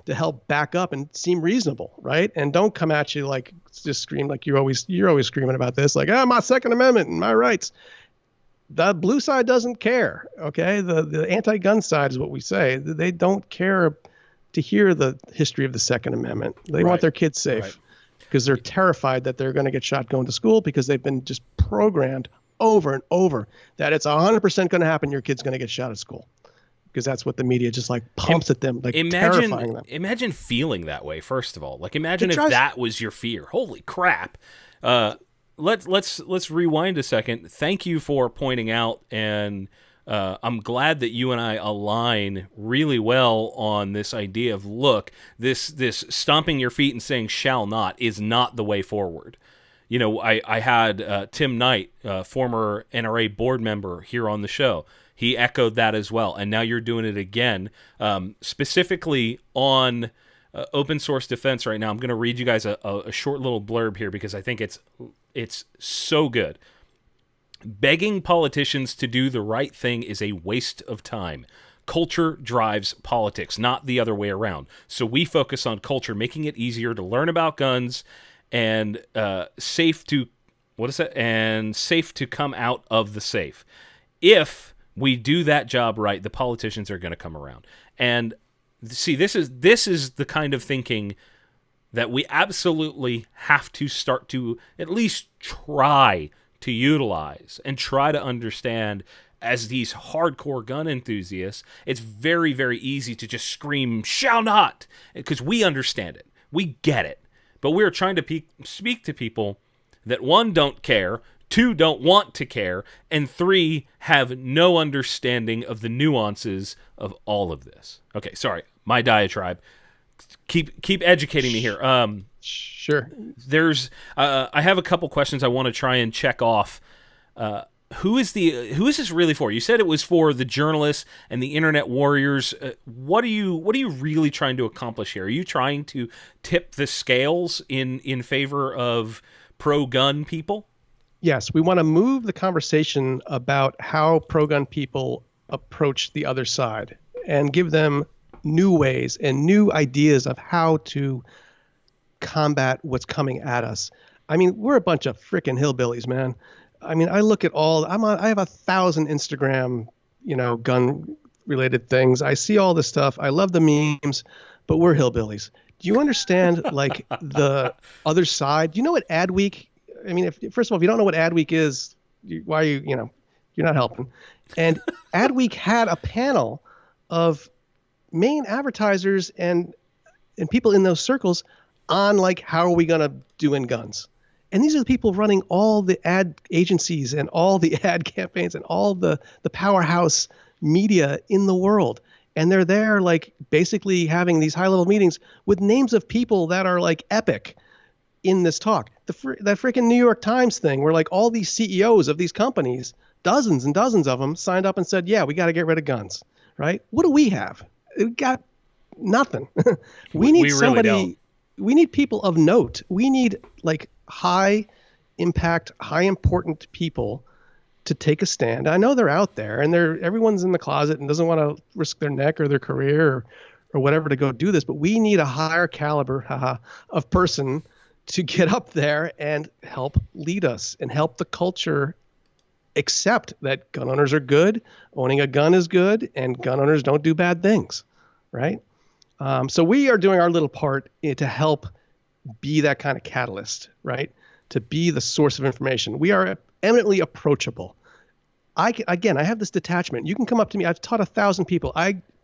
to help back up and seem reasonable, right? And don't come at you like, just scream like you're always screaming about this, like, my Second Amendment and my rights. The blue side doesn't care, okay? The anti-gun side is what we say. They don't care to hear the history of the Second Amendment. They want their kids safe because they're terrified that they're going to get shot going to school because they've been just programmed over and over that it's 100% going to happen. Your kid's going to get shot at school. Because that's what the media just like pumps at them, like terrifying them. Imagine feeling that way. First of all, like imagine if that was your fear. Holy crap! Let's rewind a second. Thank you for pointing out, and I'm glad that you and I align really well on this idea of look, this stomping your feet and saying "shall not" is not the way forward. You know, I had Tim Knight, former NRA board member, here on the show. He echoed that as well, and now you're doing it again, specifically on open source defense right now. I'm going to read you guys a short little blurb here because I think it's so good. Begging politicians to do the right thing is a waste of time. Culture drives politics, not the other way around. So we focus on culture, making it easier to learn about guns and safe to come out of the safe. If we do that job right, the politicians are going to come around. And see, this is the kind of thinking that we absolutely have to start to at least try to utilize and try to understand. As these hardcore gun enthusiasts, it's very, very easy to just scream, "shall not," because we understand it. We get it. But we're trying to speak to people that, one, don't care, two, don't want to care, and three, have no understanding of the nuances of all of this. Okay, sorry, my diatribe. Keep educating me here. Sure. There's, I have a couple questions I want to try and check off. who is this really for? You said it was for the journalists and the internet warriors. What are you really trying to accomplish here? Are you trying to tip the scales in favor of pro-gun people? Yes, we want to move the conversation about how pro-gun people approach the other side and give them new ways and new ideas of how to combat what's coming at us. I mean, we're a bunch of freaking hillbillies, man. I mean, I look at I have 1,000 Instagram, gun related things. I see all this stuff. I love the memes, but we're hillbillies. Do you understand like the other side? Do you know what Ad Week? I mean, first of all, if you don't know what Ad Week is, why are you're not helping. And Ad Week had a panel of main advertisers and people in those circles on like, how are we going to do in guns? And these are the people running all the ad agencies and all the ad campaigns and all the powerhouse media in the world. And they're there like basically having these high level meetings with names of people that are like epic in this talk. That freaking New York Times thing where like all these CEOs of these companies, dozens and dozens of them signed up and said, yeah, we got to get rid of guns, right? What do we have? We got nothing. We need somebody, really we need people of note. We need like high impact, high important people to take a stand. I know they're out there and everyone's in the closet and doesn't want to risk their neck or their career or whatever to go do this, but we need a higher caliber of person to get up there and help lead us and help the culture accept that gun owners are good, owning a gun is good, and gun owners don't do bad things, right? So we are doing our little part to help be that kind of catalyst, right? To be the source of information. We are eminently approachable. I have this detachment. You can come up to me. I've taught 1,000 people.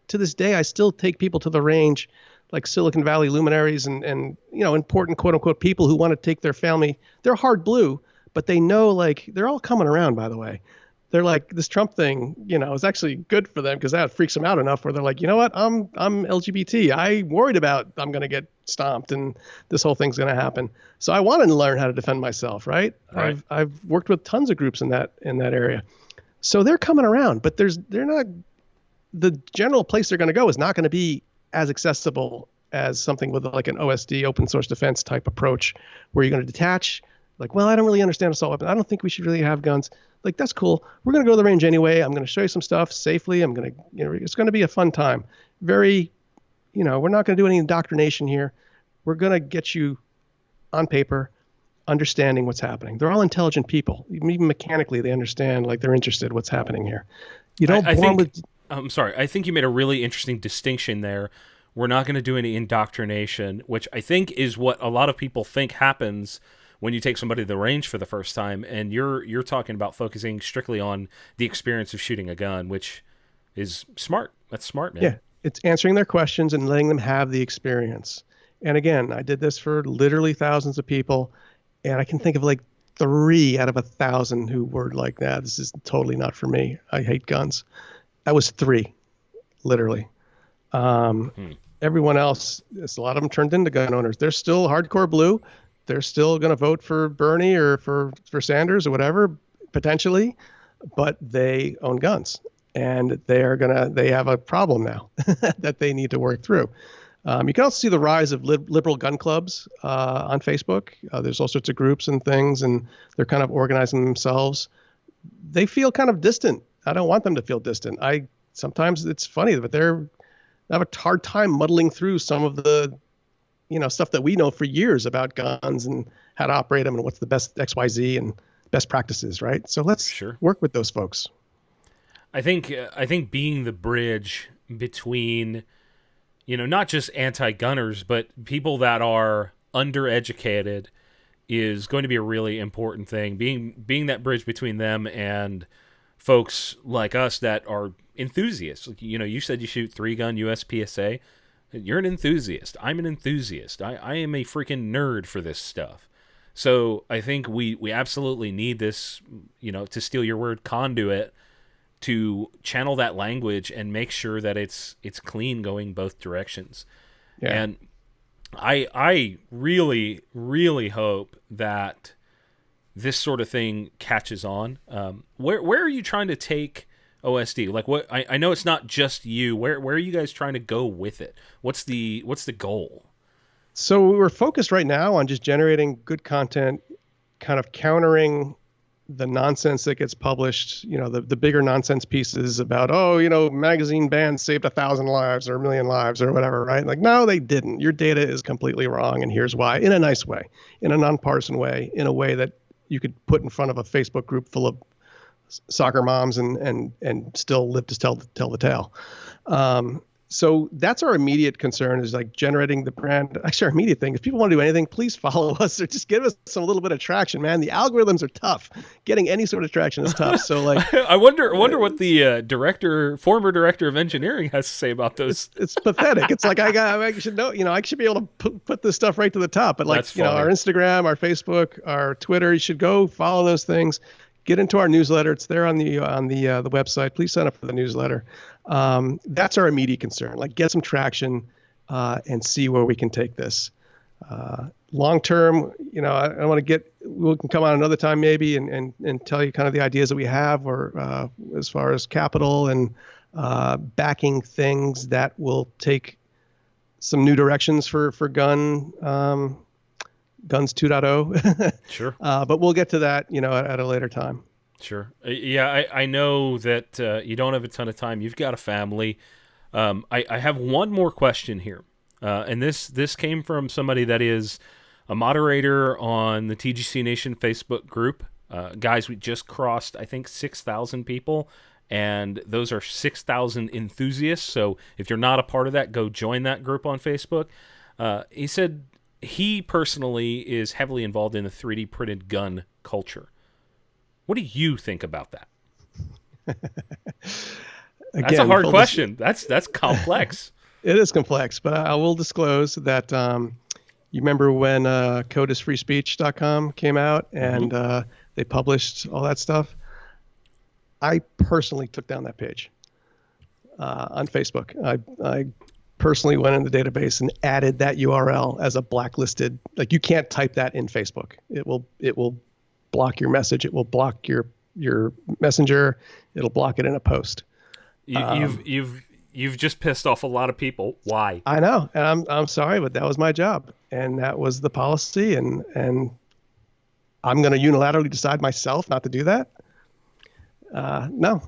To this day, I still take people to the range, like Silicon Valley luminaries and important quote unquote people who want to take their family. They're hard blue, but they know like they're all coming around, by the way. They're like, this Trump thing, is actually good for them because that freaks them out enough where they're like, you know what, I'm LGBT. I worried about I'm going to get stomped and this whole thing's going to happen. So I want to learn how to defend myself, right? I've worked with tons of groups in that area. So they're coming around, but they're not, the general place they're going to go is not going to be as accessible as something with like an OSD, open source defense type approach where you're going to detach. Like, well, I don't really understand assault weapons. I don't think we should really have guns. Like, that's cool. We're going to go to the range anyway. I'm going to show you some stuff safely. I'm going to, it's going to be a fun time. Very, we're not going to do any indoctrination here. We're going to get you on paper, understanding what's happening. They're all intelligent people. Even mechanically, they understand, like, they're interested what's happening here. You don't I'm sorry. I think you made a really interesting distinction there. We're not going to do any indoctrination, which I think is what a lot of people think happens when you take somebody to the range for the first time, and you're talking about focusing strictly on the experience of shooting a gun, which is smart. That's smart, man. Yeah, it's answering their questions and letting them have the experience. And again, I did this for literally thousands of people, and I can think of like 3 out of 1,000 who were like, nah, this is totally not for me. I hate guns. That was 3, literally. Everyone else, a lot of them turned into gun owners. They're still hardcore blue. They're still going to vote for Bernie or for Sanders or whatever, potentially, but they own guns and they have a problem now that they need to work through. You can also see the rise of liberal gun clubs on Facebook. There's all sorts of groups and things, and they're kind of organizing themselves. They feel kind of distant. I don't want them to feel distant. Sometimes it's funny, but they have a hard time muddling through some of the stuff that we know for years about guns and how to operate them and what's the best XYZ and best practices, right? So let's work with those folks. I think being the bridge between, not just anti-gunners, but people that are undereducated is going to be a really important thing. Being that bridge between them and folks like us that are enthusiasts. You said you shoot 3-gun USPSA. You're an enthusiast. I'm an enthusiast. I am a freaking nerd for this stuff. So I think we absolutely need this, to steal your word, conduit to channel that language and make sure that it's clean going both directions. Yeah. And I really, really hope that this sort of thing catches on. Where are you trying to take OSD? Like, what? I know it's not just you. Where are you guys trying to go with it? What's the goal? So we're focused right now on just generating good content, kind of countering the nonsense that gets published, the bigger nonsense pieces about, magazine bans saved 1,000 lives or 1,000,000 lives or whatever, right? Like, no, they didn't. Your data is completely wrong, and here's why, in a nice way, in a nonpartisan way, in a way that you could put in front of a Facebook group full of soccer moms and still live to tell the tale. So that's our immediate concern, is like generating the brand. Actually, our immediate thing, if people want to do anything, please follow us or just give us a little bit of traction, man. The algorithms are tough. Getting any sort of traction is tough. So like, I wonder what the former director of engineering has to say about those. It's pathetic. It's like, I should know, I should be able to put this stuff right to the top. But like, our Instagram, our Facebook, our Twitter, you should go follow those things. Get into our newsletter. It's there on the website. Please sign up for the newsletter. That's our immediate concern. Like, get some traction and see where we can take this. Long term, I want to we can come on another time maybe and tell you kind of the ideas that we have, or as far as capital and backing things that will take some new directions for Guns 2.0. Sure. But we'll get to that, at a later time. Sure. Yeah, I know that you don't have a ton of time. You've got a family. I have one more question here. And this came from somebody that is a moderator on the TGC Nation Facebook group. Guys, we just crossed, I think, 6,000 people. And those are 6,000 enthusiasts. So if you're not a part of that, go join that group on Facebook. He said he personally is heavily involved in the 3D printed gun culture. What do you think about that? Again, that's a hard question. That's complex. It is complex, but I will disclose that you remember when codisfreespeech.com came out and they published all that stuff? I personally took down that page on Facebook. I personally went in the database and added that URL as a blacklisted. Like, you can't type that in Facebook. It will block your message. It will block your messenger. It'll block it in a post. You've just pissed off a lot of people. Why? I know, and I'm sorry, but that was my job, and that was the policy, and I'm going to unilaterally decide myself not to do that. No,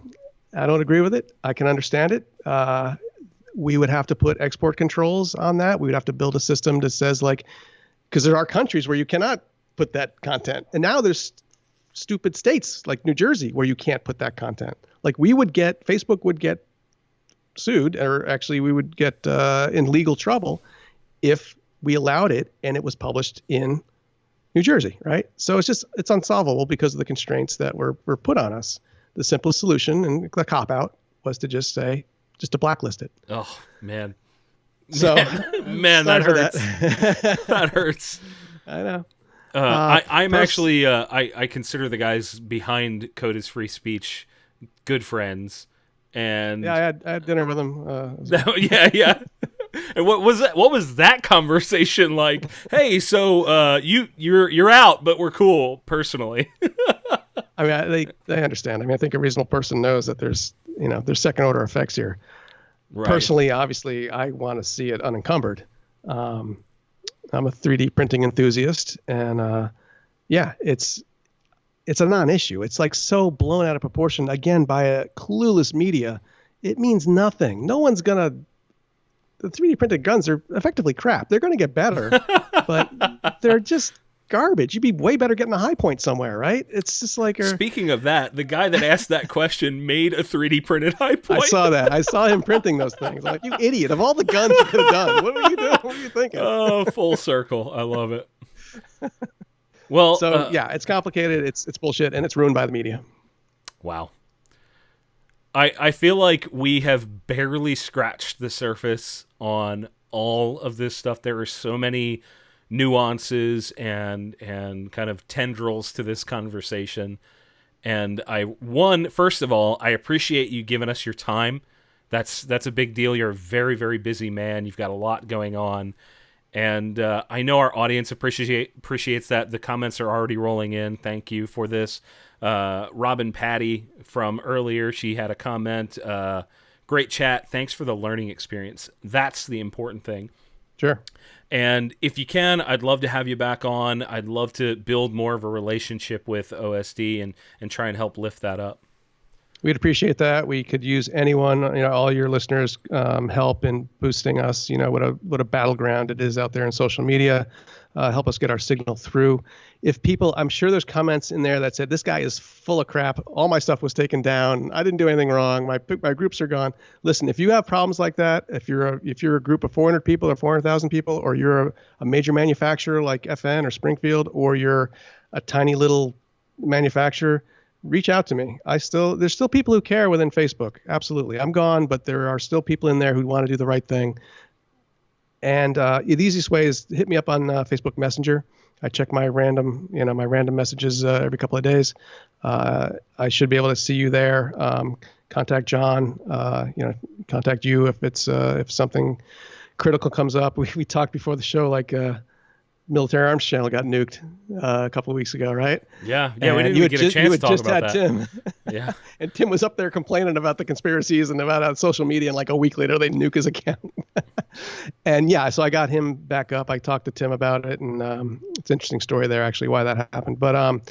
I don't agree with it. I can understand it. We would have to put export controls on that. We would have to build a system that says, like, because there are countries where you cannot put that content. And now there's stupid states like New Jersey where you can't put that content. Like, Facebook would get sued, or actually we would get in legal trouble if we allowed it and it was published in New Jersey, right? So it's unsolvable because of the constraints that were put on us. The simplest solution and the cop-out was to just to blacklist it. Oh, man. So, man, that hurts. That hurts. I know. I'm actually, I consider the guys behind Code is Free Speech good friends. And yeah, I had dinner with them. Yeah. And what was that conversation like? Hey, so you're out, but we're cool personally. I mean, they understand. I mean, I think a reasonable person knows that there's second order effects here. Right. Personally, obviously, I want to see it unencumbered. I'm a 3D printing enthusiast, and it's a non-issue. It's like so blown out of proportion again by a clueless media. It means nothing. No one's gonna. The 3D printed guns are effectively crap. They're going to get better, but they're just garbage. You'd be way better getting a high point somewhere, right? It's just like... Speaking of that, the guy that asked that question made a 3D printed high point. I saw that. I saw him printing those things. I'm like, you idiot. Of all the guns you could have done, what were you doing? What were you thinking? Oh, full circle. I love it. Well, so yeah, it's complicated. It's bullshit, and it's ruined by the media. Wow. I feel like we have barely scratched the surface on all of this stuff. There are so many nuances and kind of tendrils to this conversation. And first of all, I appreciate you giving us your time. That's a big deal. You're a very, very busy man. You've got a lot going on. And I know our audience appreciates that. The comments are already rolling in. Thank you for this. Robin Patty from earlier, she had a comment. Great chat. Thanks for the learning experience. That's the important thing. Sure. And if you can, I'd love to have you back on. I'd love to build more of a relationship with OSD and try and help lift that up. We'd appreciate that. We could use anyone, all your listeners' help in boosting us. What a battleground it is out there in social media. Help us get our signal through. If people, I'm sure there's comments in there that said, this guy is full of crap. All my stuff was taken down. I didn't do anything wrong. My groups are gone. Listen, if you have problems like that, if you're a group of 400 people or 400,000 people, or you're a major manufacturer like FN or Springfield, or you're a tiny little manufacturer, reach out to me. There's still people who care within Facebook. Absolutely. I'm gone, but there are still people in there who want to do the right thing. And the easiest way is hit me up on Facebook Messenger. I check my random messages every couple of days. I should be able to see you there. Contact John. Contact you if something critical comes up. We talked before the show, like Military Arms Channel got nuked a couple of weeks ago, right? Yeah. We didn't even get a chance to talk about that. Tim. Yeah. And Tim was up there complaining about the conspiracies and about social media, and like a week later they nuke his account. And yeah, so I got him back up. I talked to Tim about it, and it's an interesting story there, actually, why that happened. But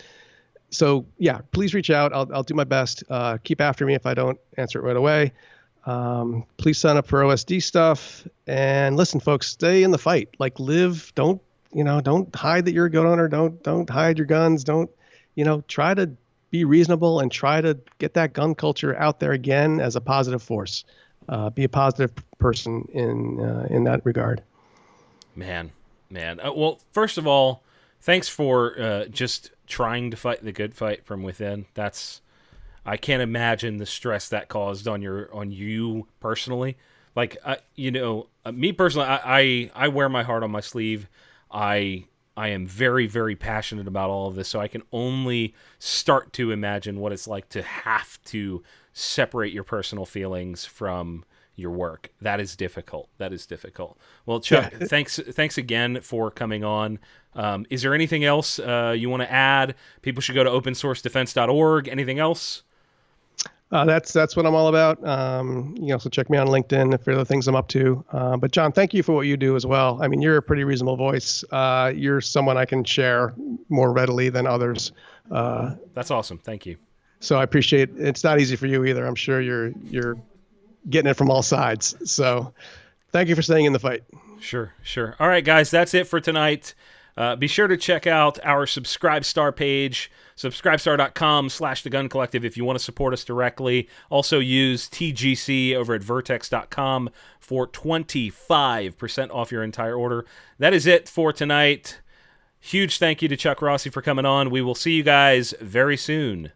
so yeah, please reach out. I'll do my best. Keep after me if I don't answer it right away. Please sign up for OSD stuff. And listen, folks, stay in the fight. Like, live. Don't hide that you're a gun owner. Don't hide your guns. Don't, try to be reasonable and try to get that gun culture out there again as a positive force. Be a positive person in that regard. Man. Well, first of all, thanks for just trying to fight the good fight from within. I can't imagine the stress that caused on you personally. Like, me personally, I wear my heart on my sleeve. I am very, very passionate about all of this, so I can only start to imagine what it's like to have to separate your personal feelings from your work. That is difficult. Well, Chuck, yeah. Thanks again for coming on. Is there anything else you want to add? People should go to opensourcedefense.org. Anything else? That's what I'm all about. So check me on LinkedIn if there are the things I'm up to. But John, thank you for what you do as well. I mean, you're a pretty reasonable voice. You're someone I can share more readily than others. That's awesome. Thank you. So I appreciate it. It's not easy for you either. I'm sure you're getting it from all sides. So thank you for staying in the fight. Sure. All right, guys, that's it for tonight. Be sure to check out our Subscribestar page, subscribestar.com/The Gun Collective if you want to support us directly. Also use TGC over at Vertex.com for 25% off your entire order. That is it for tonight. Huge thank you to Chuck Rossi for coming on. We will see you guys very soon.